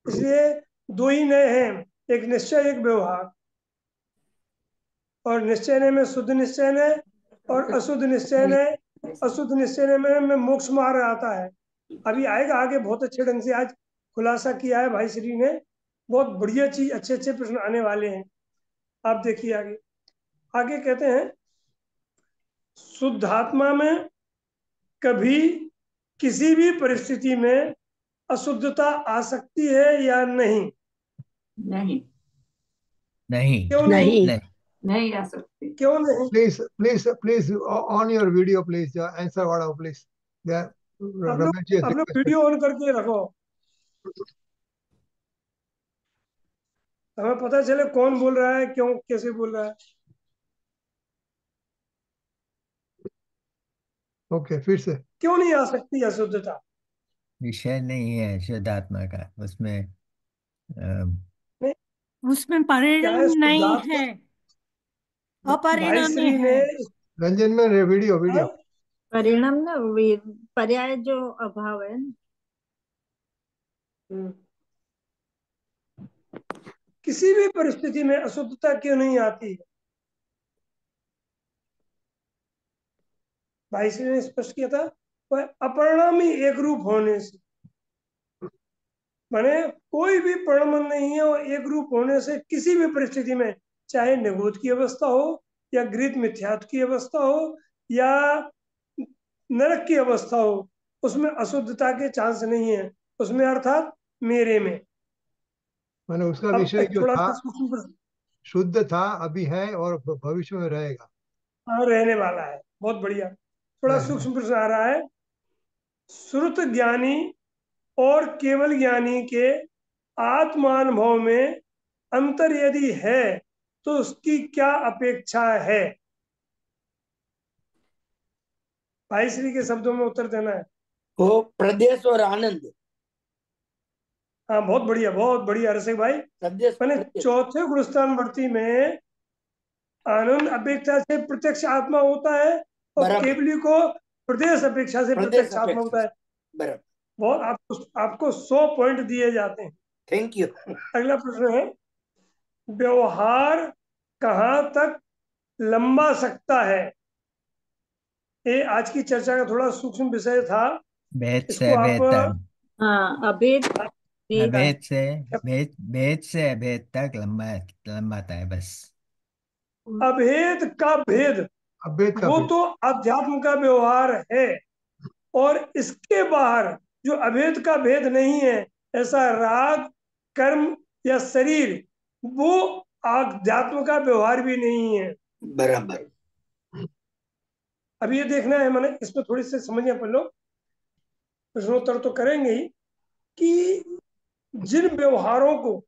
इसलिए दो ही नए हैं, एक निश्चय एक व्यवहार। और निश्चय नय में शुद्ध निश्चय नय और अशुद्ध निश्चय नय। अशुद्ध निश्चय नय में मोक्ष मार्ग आता है। अभी आएगा आगे, बहुत अच्छे ढंग से आज खुलासा किया है भाई श्री ने। बहुत बढ़िया चीज, अच्छे अच्छे प्रश्न आने वाले हैं, आप देखिए आगे। आगे कहते हैं, शुद्धात्मा में कभी किसी भी परिस्थिति में अशुद्धता आ सकती है या नहीं? नहीं, नहीं। क्यों नहीं? नहीं। नहीं। नहीं आ सकते। क्यों नहीं? Please on your video please, answer वाला प्लीज। आप रमेश जी लोग रिक्वेस्टेड। वीडियो ऑन करके रखो, हमें पता चले कौन बोल रहा है, क्यों, कैसे बोल रहा है। ओके, फिर से। क्यों नहीं आ सकती अशुद्धता? विषय नहीं है शुद्ध आत्मा का उसमें। नहीं, उसमें क्या परिणाम है नहीं शुद्धात्मा? है, भाई अपरिणामी श्री है। ने रंजन में वीडियो वीडियो। हाँ, परिणाम ना, पर्याय जो अभाव है ना। हम्म, किसी भी परिस्थिति में अशुद्धता क्यों नहीं आती है? भाई श्री ने स्पष्ट किया था, वह अपरिणामी एक रूप होने से, माने कोई भी परिणाम नहीं है, और एक रूप होने से किसी भी परिस्थिति में, चाहे निगूत की अवस्था हो या गृहीत मिथ्यात्व की अवस्था हो या नरक की अवस्था हो, उसमें अशुद्धता के चांस नहीं है, उसमें अर्थात मेरे में। मैंने उसका अब विषय एक जो थोड़ा था, सा सूक्ष्म प्रश्न शुद्ध था, अभी है और भविष्य में रहेगा। रहने वाला है, बहुत बढ़िया। थोड़ा है। सूक्ष्म प्रश्न आ रहा है, श्रुत ज्ञानी और केवल ज्ञानी के आत्मानुभव में अंतर यदि है तो उसकी क्या अपेक्षा है? भाई श्री के शब्दों में उत्तर देना है। वो प्रदेश और आनंद। हाँ बहुत बढ़िया रसिक भाई। प्रदेश मैंने प्रदेश। चौथे गुणस्थान वर्ती में आनंद अपेक्षा से प्रत्यक्ष आत्मा होता है, और बराबर। केवली को प्रदेश अपेक्षा से प्रदेश प्रत्यक्ष आत्मा अपेक्षा होता है। से। बराबर। बहुत आपको आपको 100 पॉइंट दिए जाते हैं। Thank you. अगला प्रश्न है, व्यवहार कहाँ तक लंबा सकता है? ये आज की चर्चा का थोड़ा सूक्ष्म विषय था, भेद इसको से आप वेतन। हाँ, अभेद भेद अभेद से भेद से अभेद तक लंबाता है बस। अभेद का भेद, अभेद का वो भेद। तो अध्यात्म का व्यवहार है, और इसके बाहर जो अभेद का भेद नहीं है, ऐसा राग, कर्म या शरीर, वो अध्यात्म का व्यवहार भी नहीं है। बराबर। अब ये देखना है, मैंने इसमें थोड़ी सी समझ अपन लोग प्रश्नोत्तर तो करेंगे ही, कि जिन व्यवहारों को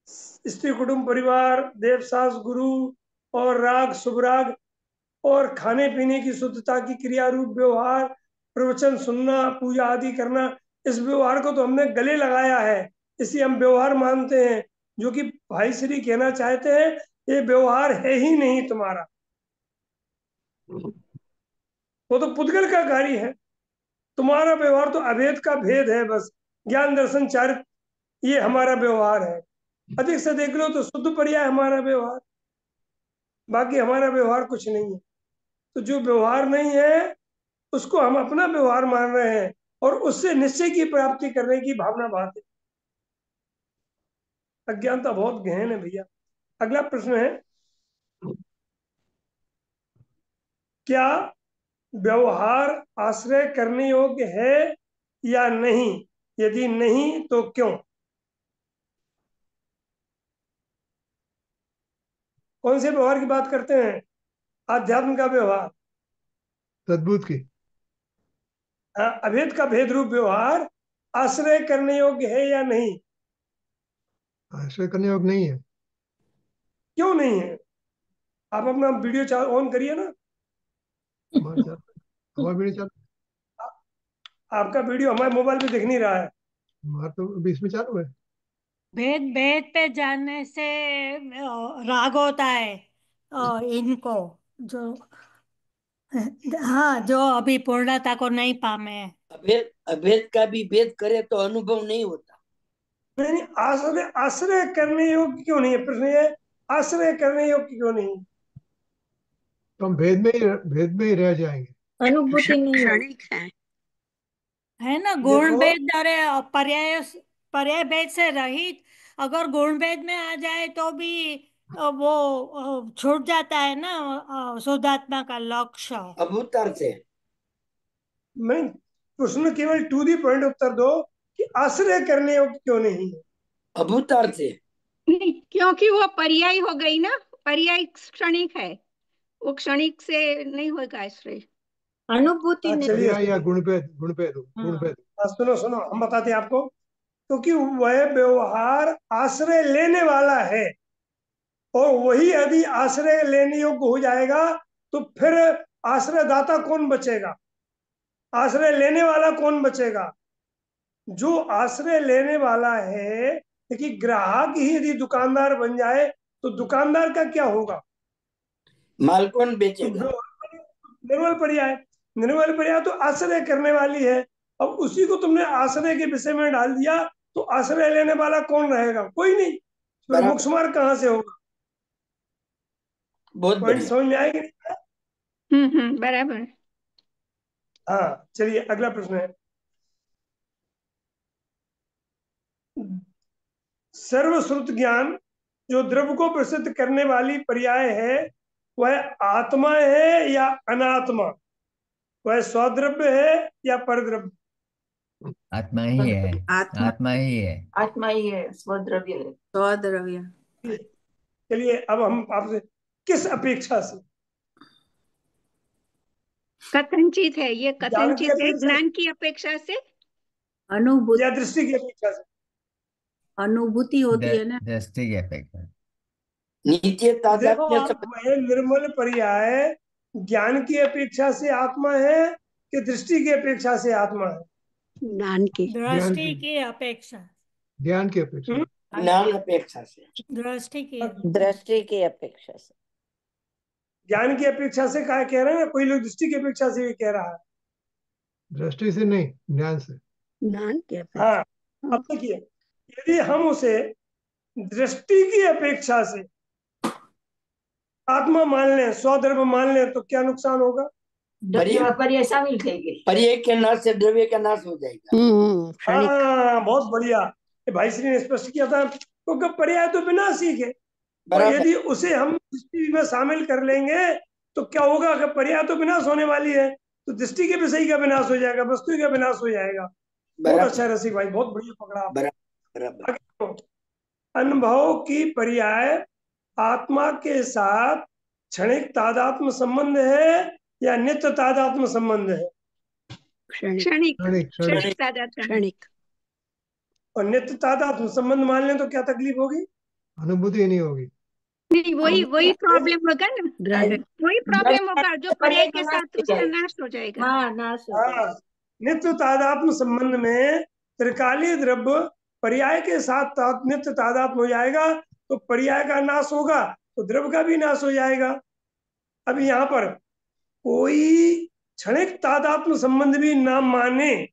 स्त्री कुटुंब परिवार, देव सास गुरु और राग शुभराग और खाने पीने की शुद्धता की क्रिया रूप व्यवहार, प्रवचन सुनना, पूजा आदि करना, इस व्यवहार को तो हमने गले लगाया है, इसे हम व्यवहार मानते हैं। जो कि भाई श्री कहना चाहते हैं, ये व्यवहार है ही नहीं तुम्हारा, वो तो पुद्गल का कार्य है। तुम्हारा व्यवहार तो अभेद का भेद है बस, ज्ञान दर्शन चारित्र, ये हमारा व्यवहार है। अधिक से देख लो तो शुद्ध पर्याय हमारा व्यवहार, बाकी हमारा व्यवहार कुछ नहीं है। तो जो व्यवहार नहीं है उसको हम अपना व्यवहार मान रहे हैं, और उससे निश्चय की प्राप्ति करने की भावना बात है। अज्ञानता बहुत गहन है भैया। अगला प्रश्न है, क्या व्यवहार आश्रय करने योग्य है या नहीं? यदि नहीं तो क्यों? कौन से व्यवहार की बात करते हैं? आध्यात्म का व्यवहार, सद्बुद्ध की। अभेद का भेद रूप व्यवहार आश्रय करने योग्य है या नहीं? आश्रय करने योग्य नहीं है। क्यों नहीं है? आप अपना वीडियो ऑन करिए ना। हमारे चाल हमारे भी नहीं चाल आपका वीडियो हमारे मोबाइल पे दिख नहीं रहा है। हमारा तो अभी इसमें चालू है। भेद भेद पे जानने से राग होता है इनको, जो हाँ, जो अभी पूर्णता को नहीं पामे हैं। अभेद अभेद का भी भेद करे तो अनुभव नहीं होता। नहीं नहीं, आश्रय आश्रय करने योग्य क्यों नहीं है? प्रश्न ये, आश्रय करने योग्य क्यों नहीं? तो हम भेद में ही रह जाएंगे। अनुभूति नहीं होगी। क्षणिक है। है ना, गुण देखो, भेद, अरे पर्याय पर्याय भेद से रहित अगर गुण भेद में आ जाए तो भी वो छूट जाता है ना शुद्धात्मा का लक्ष्य। अभूतर से मैं प्रश्न केवल टू दी पॉइंट उत्तर दो कि आश्रय करने योग्य क्यों नहीं है? अभूतर से नहीं, क्योंकि वो पर्याय हो गई ना, पर्याय क्षणिक है, वो क्षणिक से नहीं होगा आश्रय। अनुभूति नहीं। चलिए, पर्याय या गुणभेद हाँ, सुनो सुनो, हम बताते हैं आपको। क्योंकि वह व्यवहार आश्रय लेने वाला है, और वही यदि आश्रय लेने योग्य हो जाएगा तो फिर आश्रय दाता कौन बचेगा? आश्रय लेने वाला कौन बचेगा? जो आश्रय लेने वाला है, देखिए ग्राहक ही यदि दुकानदार बन जाए तो दुकानदार का क्या होगा? माल कौन तो बेचेगा? निर्मल पर्याय, निर्मल पर्याय तो आश्रय करने वाली है। अब उसी को तुमने आश्रय के विषय में डाल दिया, तो आश्रय लेने वाला कौन रहेगा? कोई नहीं। फिर बराबर। मोक्ष मार्ग कहाँ से होगा? बहुत पॉइंट बढ़िया। समझ में आएगी? बराबर। हाँ, चलिए अगला प्रश्न है, सर्वश्रुत ज्ञान जो द्रव्य को प्रसिद्ध करने वाली पर्याय है, वह आत्मा है या अनात्मा? वह स्वद्रव्य है या परद्रव्य? आत्मा ही है। आत्मा आत्मा ही है। आत्मा ही है, स्वद्रव्य है। स्वद्रव्य। चलिए अब हम आपसे, किस अपेक्षा से? कथनचित है ये, ज्ञान की कथनचित है अपेक्षा ज्ञान की अपेक्षा से। अनुभूति या दृष्टि की अपेक्षा से? अनुभूति होती है ना। दृष्टि की अपेक्षा। नित्य देखो, तादात्म्य आप वह निर्मल पर्याय ज्ञान की अपेक्षा से आत्मा है कि दृष्टि की अपेक्षा से आत्मा है? ज्ञान की। ज्ञान दृष्टि की की अपेक्षा। ज्ञान की अपेक्षा। ज्ञान अपेक्षा से। दृष्टि की दृष्टि की अपेक्षा से। ज्ञान की अपेक्षा से क्या कह रहे हैं ना, कोई लोग दृष्टि की अपेक्षा से भी कह रहा है। दृष्टि से नहीं, ज्ञान से। ज्ञान की अपेक्षा। हाँ, अब देखिए, यदि हम उसे दृष्टि की अपेक्षा से आत्मा मान लें, स्वधर्म मान लें, तो क्या नुकसान होगा? पर्याय शामिल થઈ ગઈ। पर्याय के नाश से द्रव्य का नाश हो जाएगा। क्षणिक हाँ, बहुत बढ़िया। ये भाई श्री ने स्पष्ट किया था, क्योंकि पर्याय तो विनाशी है, और बराबर। यदि उसे हम दृष्टि में शामिल कर लेंगे तो क्या होगा कि पर्याय तो विनाश होने वाली है, तो दृष्टि के विषय का विनाश हो जाएगा, वस्तु का विनाश हो जाएगा। बहुत बराबर। अच्छा रसिक भाई, बहुत बढ़िया पकड़ा आपने। बराबर। आगे अनुभव की पर्याय आत्मा के साथ क्षणिक तादात्म्य संबंध है या नित्य तादात्म्य संबंध है? क्षणिक क्षणिक क्षणिक क्षणिक तादात्म्य क्षणिक। और नित्य तादात्म्य संबंध मान लें तो क्या तकलीफ होगी? अनुभूति ही नहीं होगी। नहीं, वही प्रॉब्लम होगा ना, वही प्रॉब्लम होगा जो पर्याय के साथ उसका नाश हो जाएगा। हाँ नाश हो जाएगा। हाँ, नित्य तादात्म्य संबंध में त्रिकालीय द्रव्य पर्याय के साथ नित्य तादात्म्य हो जाएगा, तो पर्याय का नाश होगा तो द्रव्य का भी नाश हो जाएगा। अब यहाँ पर कोई क्षणिक तादात्म्य संबंध भी ना माने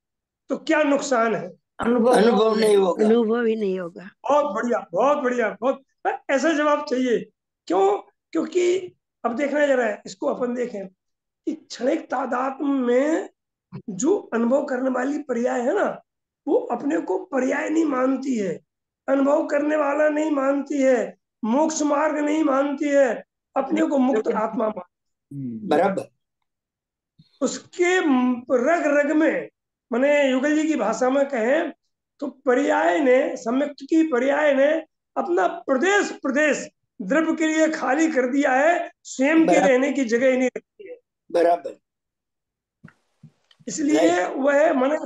तो क्या नुकसान है? अनुभव नहीं होगा। अनुभव ही नहीं होगा। बहुत बढ़िया, बहुत बढ़िया, बहुत ऐसा जवाब चाहिए। क्यों? क्योंकि अब देखना जरा है, इसको अपन देखें कि क्षणिक तादात्म्य में जो अनुभव करने वाली पर्याय है ना, वो अपने को पर्याय नहीं मानती है, अनुभव करने वाला नहीं मानती है, मोक्ष मार्ग नहीं मानती है, अपने को मुक्त आत्मा मानती। बराबर। उसके रग रग में, माने युगल जी की भाषा में कहें तो पर्याय ने, सम्यक्त की पर्याय ने अपना प्रदेश प्रदेश द्रव्य के लिए खाली कर दिया है, स्वयं के रहने की जगह ही नहीं रखी है। बराबर। इसलिए वह माने,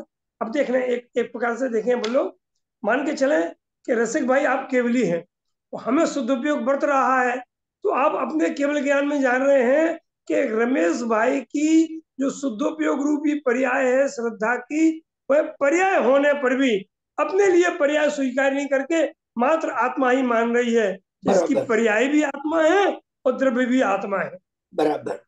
अब देखना एक प्रकार से देखें, बोलो मान के चले कि रसिक भाई आप केवली हैं, तो हमें सदुपयोग बरत रहा है, तो आप अपने केवल ज्ञान में जान रहे हैं कि रमेश भाई की जो शुद्धोपयोग रूपी पर्याय है श्रद्धा की, वह पर्याय होने पर भी अपने लिए पर्याय स्वीकार नहीं करके मात्र आत्मा ही मान रही है, जिसकी पर्याय भी आत्मा है और द्रव्य भी आत्मा है। बराबर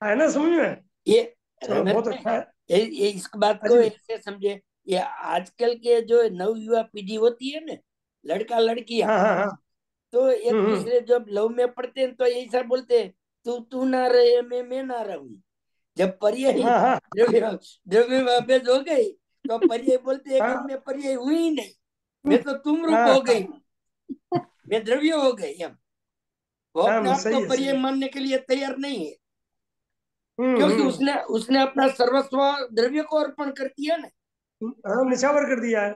है ना समझ में? ये चलो बहुत अच्छा है। ये इस बात को ऐसे समझे, ये आजकल के जो नव युवा पीढ़ी होती है ना, लड़का लड़की, तो एक दूसरे जब लव में पढ़ते हैं तो यही सब बोलते हैं, तू ना रहे मैं ना रहूं। जब पर्याय द्रव्य में अभेद हो गई तो पर्याय बोलते हैं कि मैं पर्याय हुई ही नहीं, मैं तो तुम रूप हो गई, मैं द्रव्य हो गई। हम वो अपने आप को पर्याय मानने के लिए तैयार नहीं है, क्योंकि उसने अपना सर्वस्व द्रव्य को अर्पण कर दिया ना, निछावर कर दिया है।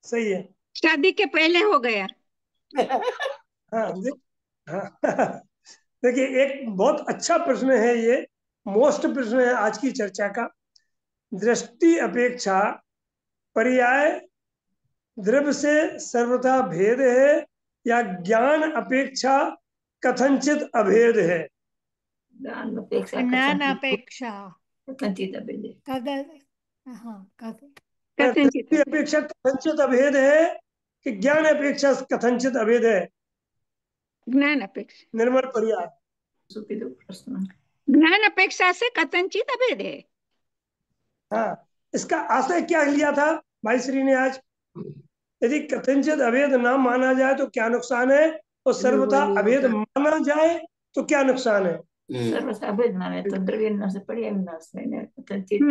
सही है, शादी के पहले हो गया। देखिए एक बहुत अच्छा प्रश्न है ये, मोस्ट प्रश्न है आज की चर्चा का। दृष्टि अपेक्षा पर्याय द्रव्य से सर्वथा भेद है या ज्ञान अपेक्षा कथनचित अभेद है? ज्ञान अपेक्षा ज्ञान अपेक्षा कथनचित अभेद है। दृष्टि अपेक्षा कथनचित अभेद है कि ज्ञान अपेक्षा कथनचित अभेद है? ज्ञान अपेक्षा। निर्मल पर्याय। ज्ञान अपेक्षा से कथनचित अभेद है। हाँ, इसका आशय क्या लिया था भाई श्री ने आज? यदि कथनचित अभेद ना माना जाए तो क्या नुकसान है, और सर्वथा अभेद माना जाए तो क्या नुकसान है? सर्वथा अभेद माने तो द्रव्य नाश पर्याय नाश है, कथनचित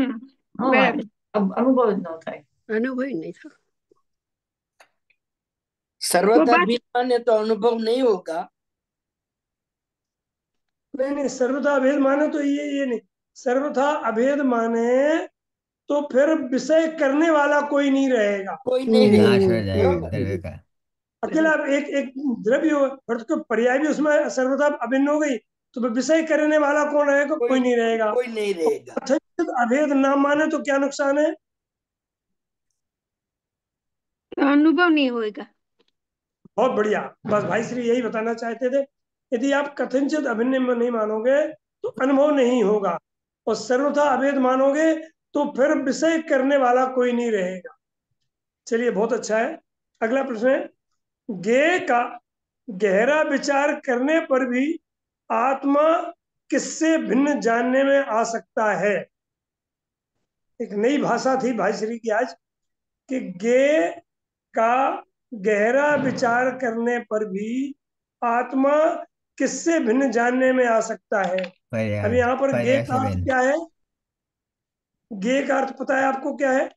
अब अनुभव न होता है, अनुभव ही नहीं था। सर्वथा अभेद माने तो अनुभव नहीं होगा। नहीं, सर्वथा अभेद माने तो ये नहीं, सर्वथा अभेद माने तो फिर विषय करने वाला कोई नहीं रहेगा, कोई नहीं रहेगा। अकेला एक द्रव्य हो, पर्याय भी उसमें सर्वथा अभिन्न हो गई, तो विषय करने वाला कौन रहेगा? कोई नहीं रहेगा। कोई नहीं रहेगा। कथनचित अभेद ना माने तो क्या नुकसान है? अनुभव नहीं होगा। बहुत बढ़िया, बस भाई श्री यही बताना चाहते थे। यदि आप कथनचित अभिन्न में नहीं मानोगे तो अनुभव नहीं होगा, और सर्वथा अभेद मानोगे तो फिर विषय करने वाला कोई नहीं रहेगा। चलिए बहुत अच्छा है। अगला प्रश्न है, ज्ञेय का गहरा विचार करने पर भी आत्मा किससे भिन्न जानने में आ सकता है? एक नई भाषा थी भाई श्री की आज, कि ज्ञेय का गहरा विचार करने पर भी आत्मा किससे भिन्न जानने में आ सकता है। अब यहाँ पर गे का अर्थ क्या है? गे का अर्थ पता है आपको क्या है?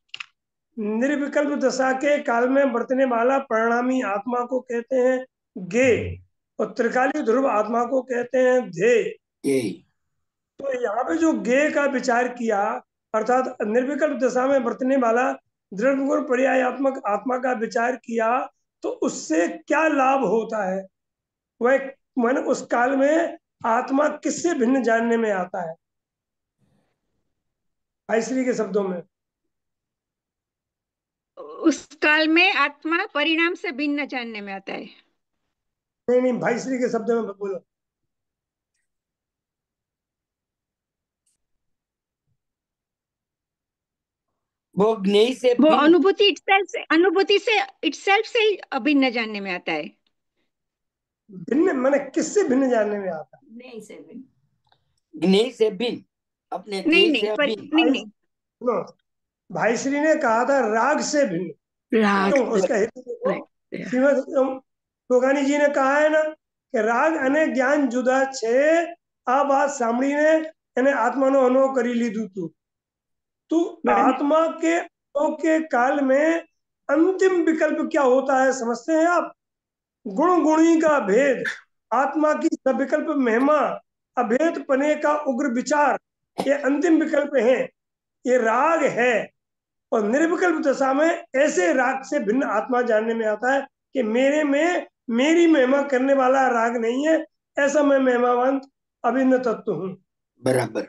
निर्विकल्प दशा के काल में बरतने वाला परिणामी आत्मा को कहते हैं गे, और त्रिकालीन ध्रुव आत्मा को कहते हैं धे। तो यहाँ पे जो गे का विचार किया, अर्थात निर्विकल्प दशा में बरतने वाला दृढ़ गुण पर्यायात्मक आत्मा का विचार किया, तो उससे क्या लाभ होता है? वह मैंने उस काल में आत्मा किससे भिन्न जानने में आता है? भाईश्री के शब्दों में, उस काल में आत्मा परिणाम से भिन्न जानने में आता है। नहीं, भाईश्री के शब्दों में बोलो। वो ज्ञेय से वो अनुभूति से इटसेल्फ से ही भिन्न जानने में आता है। भिन्न माने किससे भिन्न जानने में आता है? ज्ञेय से भिन्न। ज्ञेय से भिन्न, अपने नहीं ज्ञेय से भिन्न। नहीं, भाईश्री ने कहा था राग से भिन्न। क्यों? उसका हेतु देखो, श्रीमद टोकानी जी ने कहा है ना कि राग अने ज्ञान जुदा छे, आ बात सामने એને આત્માનો અનુભવ કરી લીધું તું। तो आत्मा के काल में अंतिम विकल्प क्या होता है समझते हैं आप? गुण गुणी का भेद, आत्मा की सविकल्प महिमा, अभेद पने का उग्र विचार, ये अंतिम विकल्प है, ये राग है। और निर्विकल्प दशा में ऐसे राग से भिन्न आत्मा जानने में आता है कि मेरे में मेरी महिमा करने वाला राग नहीं है, ऐसा मैं महिमावंत अभिन्न तत्व हूँ। बराबर,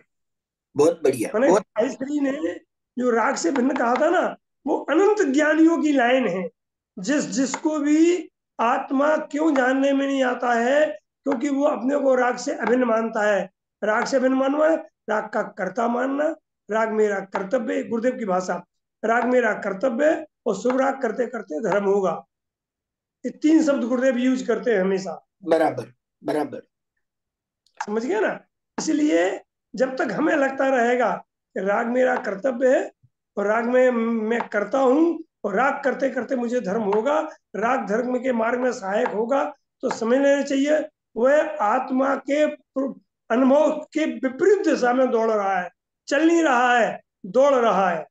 बहुत बढ़िया। भाईश्री ने जो राग से भिन्न कहा था ना, वो अनंत ज्ञानियों की लाइन है। जिसको भी आत्मा क्यों जानने में नहीं आता है, क्योंकि वो अपने को राग से अभिन्न मानता है। राग से अभिन्न मानना है राग का कर्ता मानना, राग मेरा कर्तव्य, गुरुदेव की भाषा, राग मेरा कर्तव्य और शुभ राग करते करते धर्म होगा। ये 3 शब्द गुरुदेव यूज करते हैं हमेशा। बराबर बराबर, समझ गया ना? इसलिए जब तक हमें लगता रहेगा कि राग मेरा कर्तव्य है और राग में मैं करता हूँ और राग करते करते मुझे धर्म होगा, राग धर्म के मार्ग में सहायक होगा, तो समझ लेना चाहिए वह आत्मा के अनुभव के विपरीत दिशा में दौड़ रहा है, चल नहीं रहा है, दौड़ रहा है।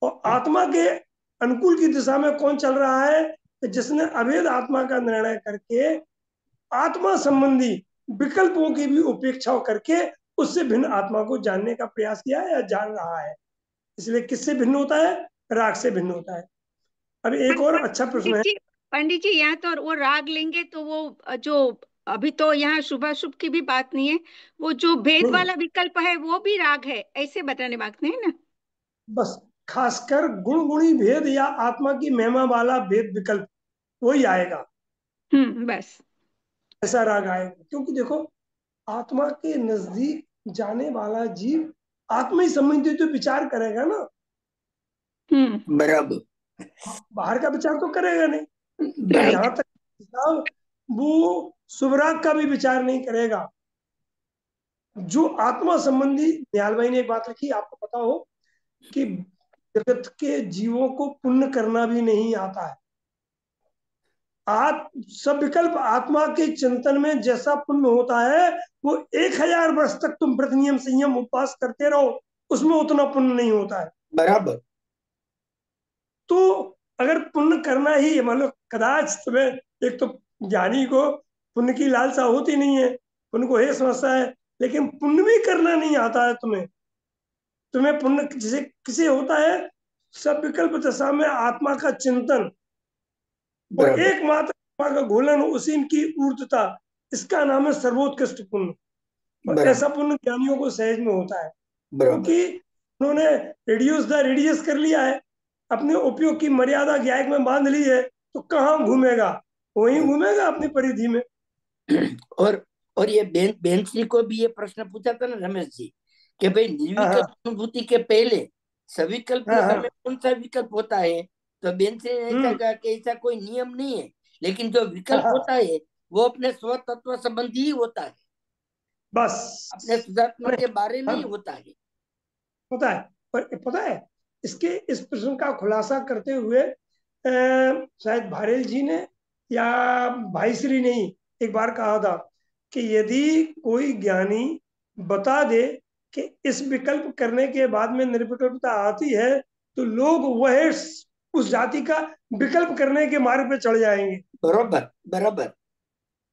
और आत्मा के अनुकूल की दिशा में कौन चल रहा है? जिसने अभेद आत्मा का निर्णय करके आत्मा संबंधी विकल्पों की भी उपेक्षा करके उससे भिन्न आत्मा को जानने का प्रयास किया है या जान रहा है। इसलिए किससे भिन्न होता है? राग से भिन्न होता है। अब एक और अच्छा प्रश्न है पंडित जी, यहाँ तो वो राग लेंगे तो वो जो अभी तो यहाँ शुभ अशुभ की भी बात नहीं है, वो जो भेद वाला विकल्प है वो भी राग है, ऐसे बताने बात नहीं है ना? बस खासकर गुण गुणी भेद या आत्मा की महिमा वाला भेद विकल्प वही आएगा। बस ऐसा राग आएगा, क्योंकि देखो आत्मा के नजदीक जाने वाला जीव आत्मा ही संबंधी तो विचार करेगा ना। बराबर, बाहर का विचार तो करेगा नहीं। यहाँ तक वो शुभ राग का भी विचार नहीं करेगा। जो आत्मा संबंधी, दयाल भाई ने एक बात लिखी, आपको पता हो कि जगत के जीवों को पुण्य करना भी नहीं आता है। सब विकल्प आत्मा के चिंतन में जैसा पुण्य होता है, वो 1000 वर्ष तक तुम व्रत नियम संयम उपवास करते रहो, उसमें उतना पुण्य नहीं होता है। बराबर। तो अगर पुण्य करना ही, मान लो कदाच तुम्हें, एक तो ज्ञानी को पुण्य की लालसा होती नहीं है, पुण्य को हे समझता है, लेकिन पुण्य भी करना नहीं आता है तुम्हें पुण्य जैसे किसे होता है? सब विकल्प दशा में आत्मा का चिंतन और एकमात्र आत्मा का घोलन, उसी की ऊर्ध्वता, इसका नाम है सर्वोत्कृष्ट पुण्य। और ऐसा पुण्य ज्ञानियों को सहज में होता है, क्योंकि उन्होंने रिड्यूस द रेडियस कर लिया है, अपने उपयोग की मर्यादा ज्ञायक में बांध ली है, तो कहाँ घूमेगा? वहीं घूमेगा अपनी परिधि में। और ये बेंसी को भी ये प्रश्न पूछा था ना रमेश जी, कि भाई निर्विकल्प अनुभूति के पहले सविकल्प में कौन सा विकल्प होता है? तो बेंसी ने ऐसा कहा कि ऐसा कोई नियम नहीं है, लेकिन जो विकल्प होता है वो अपने स्वतत्व संबंधी ही होता है, बस अपने शुद्धात्मा के बारे में ही होता है। पता है इसके इस प्रश्न का खुलासा करते हुए शायद भारेल जी ने या भाईश्री ने ही एक बार कहा था कि यदि कोई ज्ञानी बता दे कि इस विकल्प करने के बाद में निर्विकल्पता आती है, तो लोग वह उस जाति का विकल्प करने के मार्ग पे चढ़ जाएंगे। बराबर बराबर।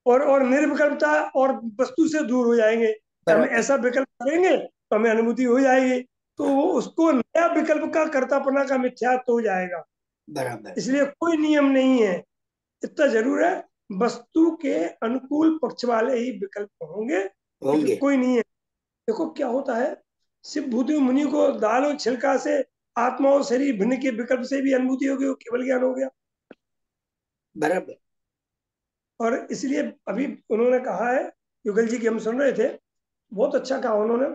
और निर्विकल्पता और वस्तु से दूर हो जाएंगे। हम ऐसा विकल्प करेंगे तो हमें अनुभूति हो जाएगी, तो वो उसको नया विकल्प का कर्तापना का मिथ्यात्व हो जाएगा। बराबर। इसलिए कोई नियम नहीं है, इतना जरूर है वस्तु के अनुकूल पक्ष वाले ही विकल्प होंगे। कोई नहीं है। देखो क्या होता है, शिव भूति मुनि को दाल और छिलका से आत्मा और शरीर भिन्न के विकल्प से भी अनुभूति हो गई, वो केवल ज्ञान हो गया। बराबर। और इसलिए अभी उन्होंने कहा है, युगल जी की हम सुन रहे थे, बहुत अच्छा कहा उन्होंने,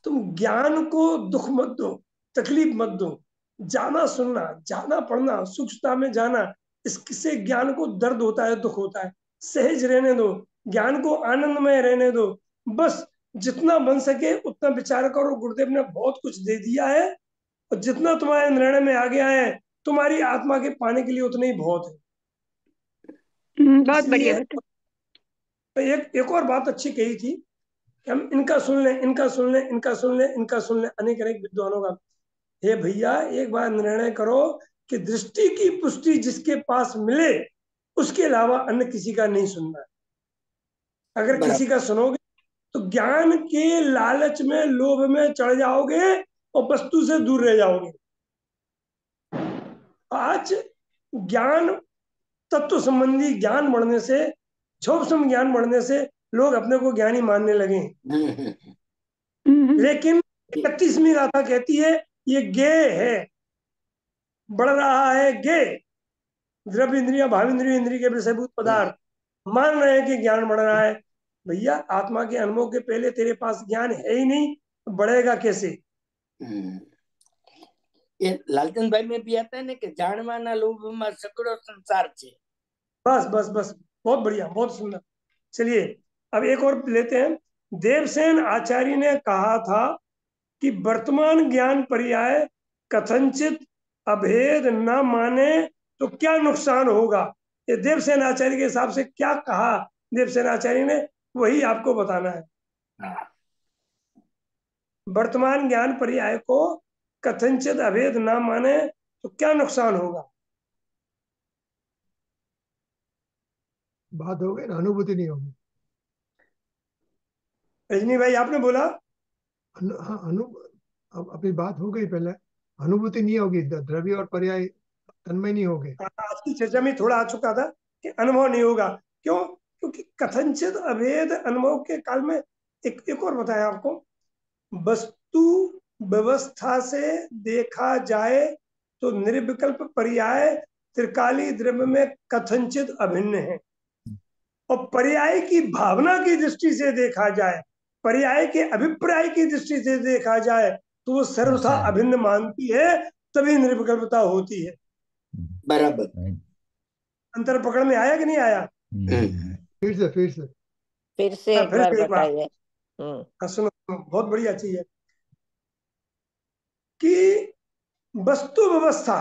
तुम ज्ञान को दुख मत दो, तकलीफ मत दो, जाना सुनना, जाना पढ़ना, सूक्ष्मता में जाना, इससे ज्ञान को दर्द होता है, दुख होता है। सहज रहने दो, ज्ञान को आनंदमय रहने दो, बस जितना बन सके उतना विचार करो। गुरुदेव ने बहुत कुछ दे दिया है, और जितना तुम्हारे निर्णय में आ गया है तुम्हारी आत्मा के पाने के लिए उतना ही बहुत है। बहुत बढ़िया। एक और बात अच्छी कही थी कि हम इनका सुन लें, इनका सुन लें, इनका सुन लें, इनका सुन लें, अनेक अनेक विद्वानों का। हे भैया, एक बार निर्णय करो कि दृष्टि की पुष्टि जिसके पास मिले उसके अलावा अन्य किसी का नहीं सुनना। अगर किसी का सुनोगे तो ज्ञान के लालच में, लोभ में चढ़ जाओगे और वस्तु से दूर रह जाओगे। आज ज्ञान, तत्व संबंधी ज्ञान बढ़ने से, सूक्ष्म ज्ञान बढ़ने से लोग अपने को ज्ञानी मानने लगे। लेकिन 31वीं गाथा कहती है ये गे है, बढ़ रहा है गे, द्रव्य इंद्रिया, भावेंद्रिय, इंद्रिय के विषयभूत पदार्थ मान रहे हैं कि ज्ञान बढ़ रहा है। भैया, आत्मा के अनुभव के पहले तेरे पास ज्ञान है ही नहीं, तो बढ़ेगा कैसे? ये लालचंद भाई में भी आता है ना कि जानवाना लोभ में सगड़ो संसार छे। बस बस बस, बहुत बढ़िया, बहुत सुंदर। चलिए अब एक और लेते हैं। देवसेन आचार्य ने कहा था कि वर्तमान ज्ञान पर्याय कथनचित अभेद न माने तो क्या नुकसान होगा। ये देवसेन आचार्य के हिसाब से क्या कहा देवसेन आचार्य ने, वही आपको बताना है। वर्तमान ज्ञान पर्याय को कथनचित अभेद न माने तो क्या नुकसान होगा। बात हो गई ना, अनुभूति नहीं होगी। रजनी भाई आपने बोला हाँ, अब अपनी बात हो गई, पहले अनुभूति नहीं होगी, द्रव्य और पर्याय तन्मय नहीं होंगे। आज की चर्चा में थोड़ा आ चुका था कि अनुभव नहीं होगा। क्यों? क्योंकि कथनचित अभेद अनुभव के काल में एक और बताया आपको, वस्तु व्यवस्था से देखा जाए तो निर्विकल्प पर्याय त्रिकाली द्रव्य में कथनचित अभिन्न है, और पर्याय की भावना की दृष्टि से देखा जाए, पर्याय के अभिप्राय की दृष्टि से देखा जाए तो वो सर्वथा अभिन्न मानती है, तभी निर्विकल्पता होती है। बराबर। अंतर पकड़ में आया कि नहीं आया? फिर से एक बार बताइए। सुनो, बहुत बढ़िया चीज है कि वस्तु व्यवस्था,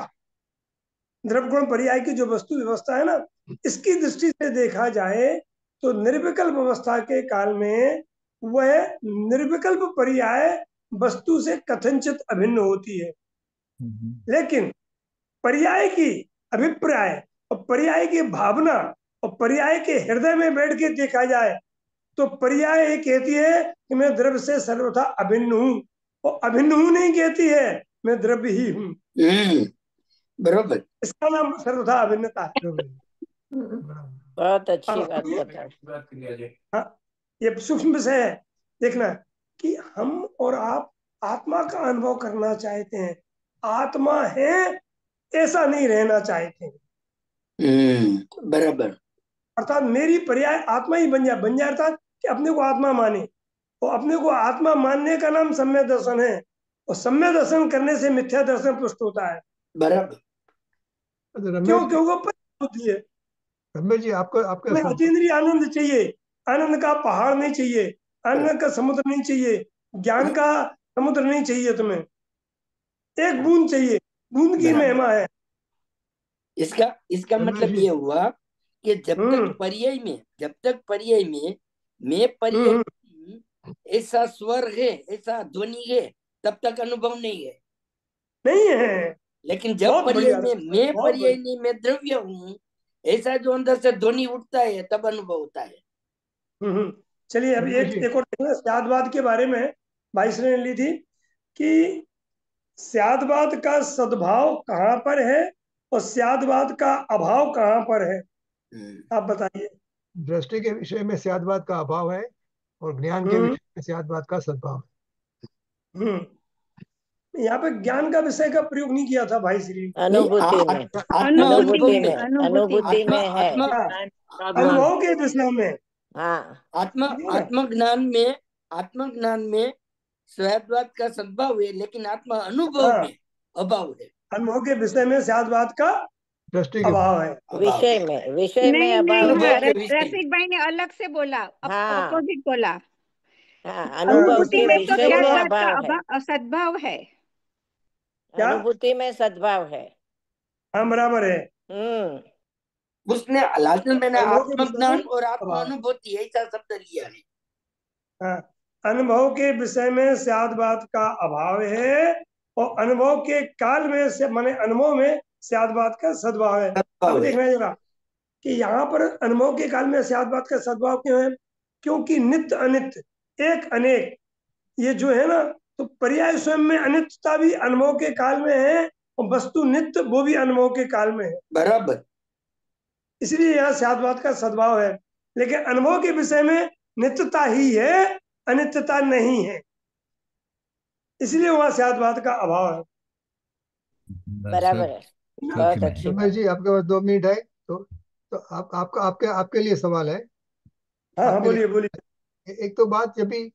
द्रव्य गुण पर्याय की जो वस्तु व्यवस्था है ना, इसकी दृष्टि से देखा जाए तो निर्विकल्प अवस्था के काल में वह निर्विकल्प पर्याय वस्तु से कथनचित अभिन्न होती है। लेकिन पर्याय की अभिप्राय और पर्याय की भावना और पर्याय के हृदय में बैठ के देखा जाए तो पर्याय कहती है कि मैं द्रव्य से सर्वथा अभिन्न हूं, और अभिन्न हूं नहीं कहती है, मैं द्रव्य ही हूं। बराबर। इसका नाम सर्वथा अभिन्नता है। बहुत अच्छी बात बताई। हाँ, ये सूक्ष्म विषय है। देखना कि हम और आप आत्मा का अनुभव करना चाहते हैं, आत्मा है ऐसा नहीं रहना चाहते हैं। बराबर। अर्थात मेरी पर्याय आत्मा ही बन जाए अर्थात कि अपने को आत्मा माने, और अपने को आत्मा मानने का नाम सम्यक दर्शन है, और सम्यक दर्शन करने से मिथ्या दर्शन पुष्ट होता है। बराबर। क्यों? वो होती है। रमेश जी, आपको अतीन्द्रिय आनंद चाहिए, आनंद का पहाड़ नहीं चाहिए, आनंद का समुद्र नहीं चाहिए, ज्ञान का समुद्र नहीं चाहिए, तुम्हें एक बूंद चाहिए, बूंद की महिमा है। इसका मतलब ये हुआ कि कि जब तक पर्याय में मैं पर्याय ऐसा स्वर है, ऐसा ध्वनि है, तब तक अनुभव नहीं है। नहीं है। लेकिन जब पर्याय में मैं पर्याय नहीं, मैं द्रव्य हूँ, ऐसा जो अंदर से ध्वनि उठता है तब अनुभव होता है। चलिए अभी एक और स्यादवाद के बारे में भाई श्री ने ली थी कि स्यादवाद का सद्भाव कहाँ पर है और स्यादवाद का अभाव कहाँ पर है, आप बताइए। दृष्टि के विषय में स्यादवाद का अभाव है और ज्ञान के विषय में स्यादवाद का सद्भाव है। यहाँ पे ज्ञान का विषय का प्रयोग नहीं किया था भाई श्री। अनुभूति में, अनुभूति में, अनुभूति में है, अनुभव के विषय में। हाँ, आत्मज्ञान में स्यादवाद का सद्भाव है, लेकिन आत्मा अनुभव में अभाव है। अनुभव के विषय में स्यादवाद का अभाव है। विषय में अभाव है। रसिक भाई ने अलग से बोला, अपोजिट बोला। अनुभव के विषय में अभाव है, सद्भाव है। अनुभूति में सद्भाव है। हाँ बराबर है। उसने लालचंद मैंने आत्मज्ञान और आत्मा अनुभूति ऐसा शब्द लिया है। अनुभव के विषय में स्यादवाद का अभाव है और अनुभव के काल में से माने अनुभव में स्यादवाद का सद्भाव है। अब देखना जरा कि यहाँ पर अनुभव के काल में स्यादवाद का सद्भाव क्यों है, क्योंकि नित्य अनित्य एक अनेक ये जो है ना, तो पर्याय स्वयं में अनित्यता भी अनुभव के काल में है और वस्तु नित्य वो भी अनुभव के काल में है, बराबर। इसलिए यहाँ स्यादवाद का सद्भाव है। लेकिन अनुभव के विषय में नित्यता ही है, अनित्यता नहीं है, इसलिए वहां स्यादवाद का अभाव है। बराबर है। बहुत अच्छी बात। जी आपके पास 2 मिनट है तो आपके लिए सवाल है। हाँ बोलिए बोलिए। एक तो बात जब भी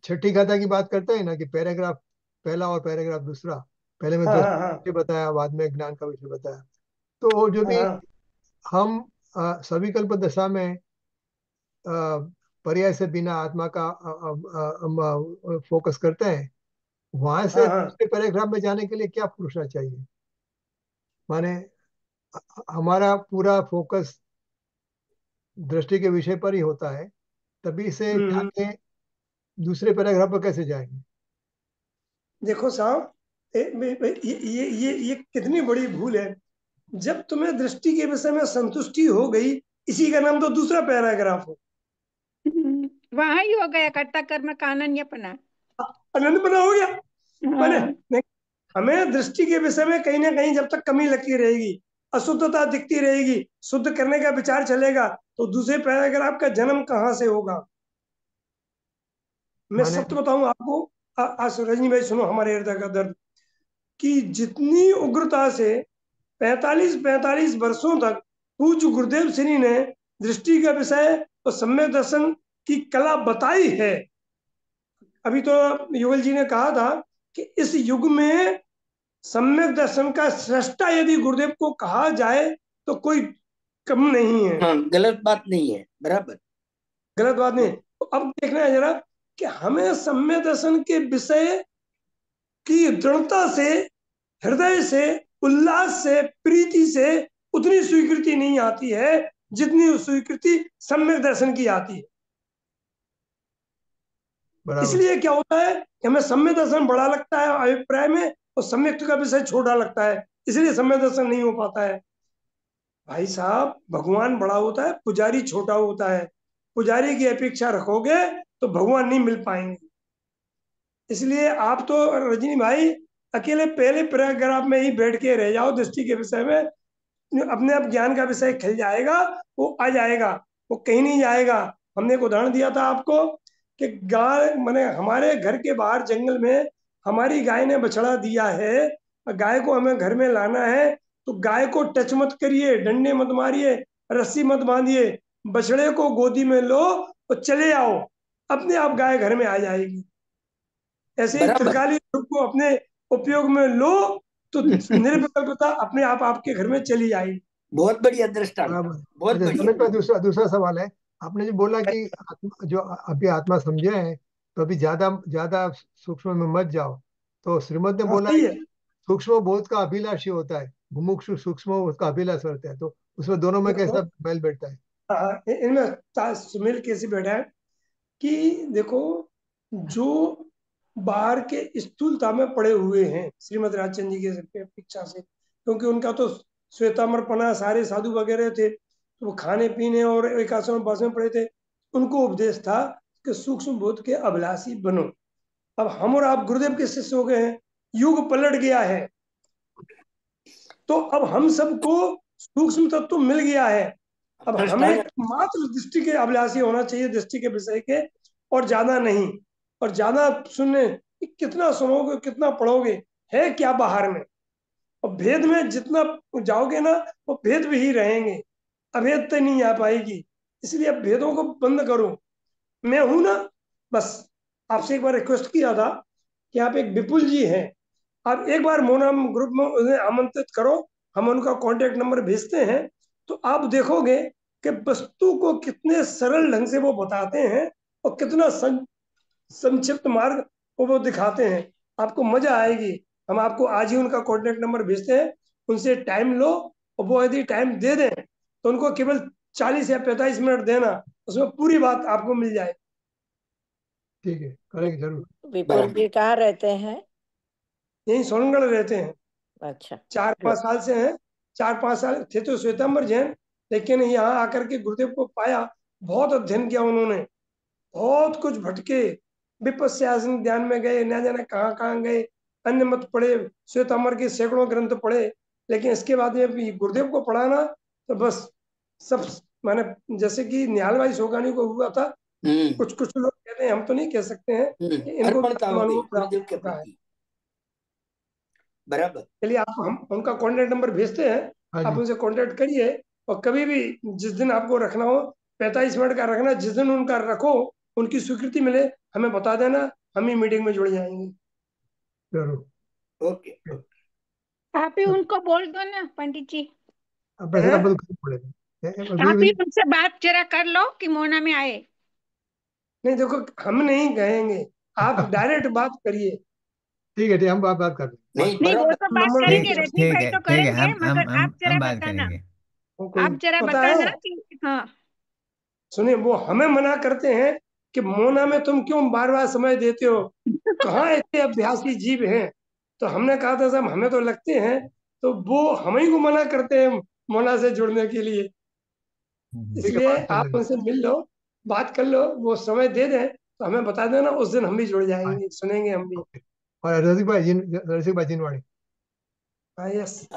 छठी गाथा की बात करते हैं ना कि पैराग्राफ पहला और पैराग्राफ दूसरा, पहले में दृष्टि बताया, बाद में ज्ञान का विषय बताया, तो जो भी हम सविकल्प दशा में पर्याय से बिना आत्मा का फोकस करते हैं, वहां से दूसरे पैराग्राफ में जाने के लिए क्या पूछना चाहिए? माने हमारा पूरा फोकस दृष्टि के विषय पर ही होता है, तभी से जाके दूसरे पैराग्राफ पर कैसे जाएंगे? देखो साहब, ये कितनी बड़ी भूल है। जब तुम्हें दृष्टि के विषय में संतुष्टि हो गई, इसी का नाम तो दूसरा पैराग्राफ हो। वहां ही हो गया कर्ता कर्म का अनन्यपना, अनन्यपना हो गया। मैंने हमें दृष्टि के विषय में कहीं ना कहीं जब तक कमी लगती रहेगी, अशुद्धता दिखती रहेगी, शुद्ध करने का विचार चलेगा, तो दूसरे पैराग्राफ का जन्म कहाँ से होगा? मैं सत्य बताऊं आपको, आज रजनी भाई सुनो हमारे हृदय का दर्द, कि जितनी उग्रता से 45 वर्षों तक पूज्य गुरुदेव श्री ने दृष्टि का विषय और सम्यक दर्शन की कला बताई है। अभी तो युगल जी ने कहा था कि इस युग में सम्यक दर्शन का सृष्टा यदि गुरुदेव को कहा जाए तो कोई कम नहीं है। गलत बात नहीं है, बराबर गलत बात नहीं। तो अब देखना है जरा कि हमें सम्यक दर्शन के विषय की दृढ़ता से, हृदय से, उल्लास से, प्रीति से उतनी स्वीकृति नहीं आती है जितनी स्वीकृति सम्यक दर्शन की आती है। इसलिए क्या होता है कि हमें सम्यक दर्शन बड़ा लगता है अभिप्राय में और सम्यक का विषय छोटा लगता है, इसलिए सम्यक दर्शन नहीं हो पाता है। भाई साहब, भगवान बड़ा होता है, पुजारी छोटा होता है। पुजारी की अपेक्षा रखोगे तो भगवान नहीं मिल पाएंगे। इसलिए आप तो रजनी भाई अकेले पहले पैराग्राफ में ही बैठ के रह जाओ, दृष्टि के विषय में अपने आप ज्ञान का विषय खिल जाएगा, वो आ जाएगा, वो कहीं नहीं जाएगा। हमने एक उदाहरण दिया था आपको कि गाय मैंने हमारे घर के बाहर जंगल में हमारी गाय ने बछड़ा दिया है, गाय को हमें घर में लाना है, तो गाय को टच मत करिए, डंडे मत मारिए, रस्सी मत बांधिए, बछड़े को गोदी में लो और चले आओ, अपने आप गाय घर में आ जाएगी। ऐसे ही त्रिकाली रूप को अपने उपयोग में लो तो निर्विकल्पता अपने आप आपके घर में चली आएगी। बहुत बढ़िया दृष्टांत, बहुत बढ़िया। दूसरा सवाल है, आपने जो बोला कि जो अभी आत्मा समझे हैं तो अभी ज्यादा सूक्ष्म में मत जाओ, तो श्रीमद ने बोला है सूक्ष्म बोध का अभिलाषी होता है, मुमुक्षु सूक्ष्म उसका अभिलाष होता है, तो उसमें दोनों में कैसा बैल बैठता है? हाँ, इनमें सुमेल कैसे बैठा है कि देखो, जो बाहर के स्थूलता में पड़े हुए हैं श्रीमद राजचंद्र जी के अपेक्षा से, क्योंकि उनका तो श्वेताम्बरपना, सारे साधु वगैरह थे, तो वो खाने पीने और एक आश्रम पास में पड़े थे। उनको उपदेश था कि सूक्ष्म बोध के अभिलाषी बनो। अब हम और आप गुरुदेव के शिष्य हो गए हैं, युग पलट गया है, तो अब हम सबको सूक्ष्म तत्व मिल गया है। अब हमें मात्र दृष्टि के अभिलाषी होना चाहिए, दृष्टि के विषय के, और ज्यादा नहीं। और ज्यादा सुनने, कितना सुनोगे, कितना पढ़ोगे, है क्या बाहर में? और भेद में जितना जाओगे ना, वो भेद भी ही रहेंगे, अभेद तो नहीं आ पाएगी। इसलिए अब भेदों को बंद करो। मैं हूं ना, बस आपसे एक बार रिक्वेस्ट किया था कि आप एक विपुल जी हैं, आप एक बार मोनाम ग्रुप में उन्हें आमंत्रित करो, हम उनका कांटेक्ट नंबर भेजते हैं, तो आप देखोगे कि वस्तु को कितने सरल ढंग से वो बताते हैं और कितना संक्षिप्त मार्ग वो दिखाते हैं, आपको मजा आएगी। हम आपको आज ही उनका कांटेक्ट नंबर भेजते हैं, उनसे टाइम लो, और वो यदि टाइम दे दें तो उनको केवल 40 या 45 मिनट देना, उसमें पूरी बात आपको मिल जाए। ठीक है, करेंगे जरूर। विपुल जी कहाँ रहते हैं? यही सोनगढ़ रहते हैं। अच्छा। 4-5 साल से हैं। 4-5 साल थे तो श्वेतांबर जैन, लेकिन यहाँ आकर के गुरुदेव को पाया, बहुत अध्ययन किया उन्होंने, बहुत कुछ भटके, विपस्यासन ध्यान में गए, न जाने कहाँ कहाँ गए, अन्य मत पढ़े, श्वेतांबर के सैकड़ों ग्रंथ पढ़े, लेकिन इसके बाद में गुरुदेव को पढ़ाना तो बस सब, माने जैसे कि निहाल भाई सोगानी को हुआ था, कुछ कुछ लोग कहते हैं, हम तो नहीं कह सकते हैं कि इनको अनुभव प्राप्त हो चुका है। बराबर। चलिए, आप हम उनका कॉन्टेक्ट नंबर भेजते हैं, आप उनसे कॉन्टेक्ट करिए, और कभी भी जिस दिन आपको रखना हो, 45 मिनट का रखना, जिस दिन उनका रखो, उनकी स्वीकृति मिले, हमें बता देना, हम ही मीटिंग में जुड़ जाएंगे। जरूर। ओके। आप ही उनको बोल दो ना पंडित जी, अब ऐसा बंद करना पड़ेगा। आप ही उनसे बात जरा कर लो कि मोना में आए। नहीं देखो, हम नहीं कहेंगे, आप डायरेक्ट बात करिए। ठीक है, हम बात कर लेंगे। नहीं, वो तो बात करेंगे, रजनी भाई तो ठीक है, करेंगे, मगर आप जरा हम बात बताना, करेंगे। आप जरा पता बताना है, कि हाँ। सुनिए, वो हमें मना करते हैं कि मोना में तुम क्यों बार बार समय देते हो, कहाँ ऐसे अभ्यासी जीव हैं। तो हमने कहा था साहब, हमें तो लगते हैं, तो वो हम ही को मना करते हैं मोना से जुड़ने के लिए। इसलिए आप उनसे मिल लो, बात कर लो, वो समय दे दें तो हमें बता देना, उस दिन हम भी जुड़ जाएंगे, सुनेंगे हम भी। और रसिक भाई जिनवाड़ी। हाँ, यस।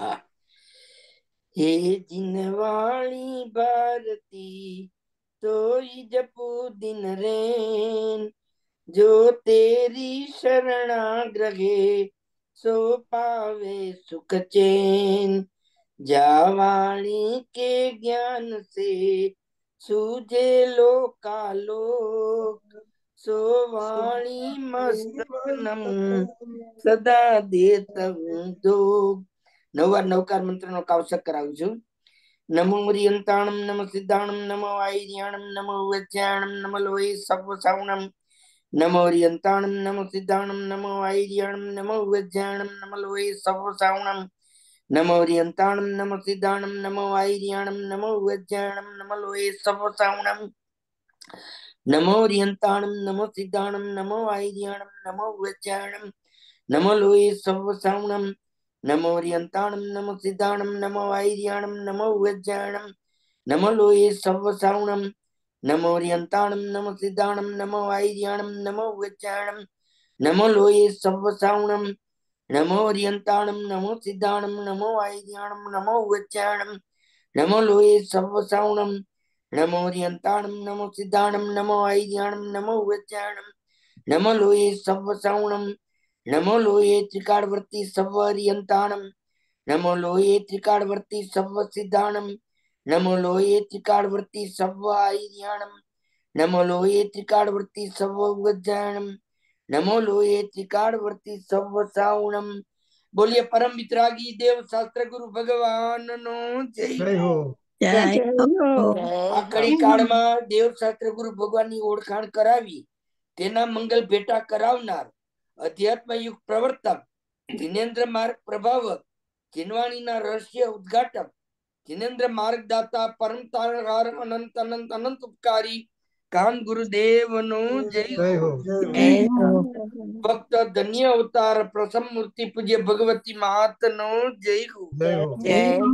हे जिनवाणी भारती तो जपू दिन रेन, जो तेरी शरणाग्रहे सो पावे सुख चैन। जावाणी के ज्ञान से सूझे लोकालोक, सो वाणी मस्तक नम सदा देतव दोग। नववार नवकार मंत्र નો કાવસક કરાવું છું। नमो रियंताणम नमो सिद्धाणम नमो आयर्याणम नमो वज्राणम नमो लोये सवसावणम। नमो रियंताणम नमो सिद्धाणम नमो आयर्याणम नमो वज्राणम नमो लोये सवसावणम। नमो रियंताणम नमो सिद्धाणम नमो आयर्याणम नमो वज्राणम नमो लोये सवसावणम। नमो रियंताणम नमो सिद्धाणम नमो आयर्याणम नमो वज्राणम नमो लोये सवसावणम। नमो रियंताणम नमो सिद्धाणम नमो आयर्याणम नमो वज्राणम नमो लोये सवसावणम। नमो रियंताणम नमो सिद्धाणम नमो आयर्याणम नमो वज्राणम नमो लोये सवसावणम। नमो रियंताणम नमो सिद्धाणम नमो आयर्याणम नमो वज्राणम नमो लोये सवसावणम। नमो रियंताणम नमो सिद्धाणम नमो आयर्याणम नमो वज्राणम नमो लोये सवसावणम। नमो लोये त्रिकालवर्ती सवरियंताणम नमो लोये त्रिकालवर्ती सव सिद्धाणम नमो लोये त्रिकालवर्ती सव आयर्याणम नमो लोये त्रिकालवर्ती सव वज्राणम नमो लोये त्रिकालवर्ती सव सावणम। बोलिए परम वितरागी देव शास्त्र गुरु भगवान नो जय हो। आ कड़ी काल में देव शास्त्र गुरु भगवान की ओळखाण करावी, तेना मंगल भेटा करावनार अध्यात्म युग प्रवर्तक, जिनेन्द्र मार्ग प्रभावक, जिनवाणी ना रहस्य उद्घाटक, जिनेन्द्र मार्गदाता परम तारकार अनंत अनंत अनंत उपकारी कान गुरुदेव नो जय जय हो। जय हो। भक्त धन्य अवतार प्रथम मूर्ति पूज्य भगवती मात नो जय हो। जय हो। जय हो।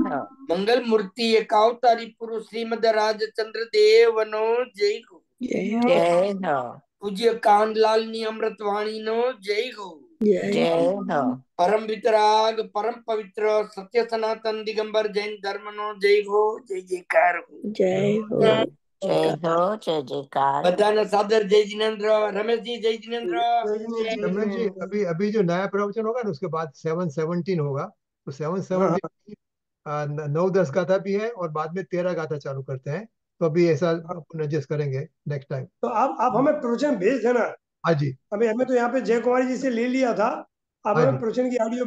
मंगल मूर्ति एकावतारी पुरुष श्रीमद राजचंद्र देव नो जय हो। जय हो। पूज्य कांडलाल नी अमृत वाणी नो जय हो। जय हो। परम वितराग परम पवित्र सत्य सनातन दिगंबर जैन धर्म नो जय हो। जय जयकार हो। जय हो। जय हो। जय जयकार। बधाने सादर जय जिनेन्द्र। रमेश जी जय जिनेन्द्र। रमेश जी, अभी अभी जो नया प्रवचन होगा ना उसके बाद 7:17 होगा, तो 7:17 9-10 गाथा भी है और बाद में 13 गाथा चालू करते हैं, तो अभी ऐसा एडजस्ट करेंगे नेक्स्ट टाइम। तो आप हमें प्रवचन भेज देना। हाँ जी। अभी हमें तो यहाँ पे जय कुमारी जी से ले लिया था, आप हाँ हमें जी। प्रवचन की ऑडियो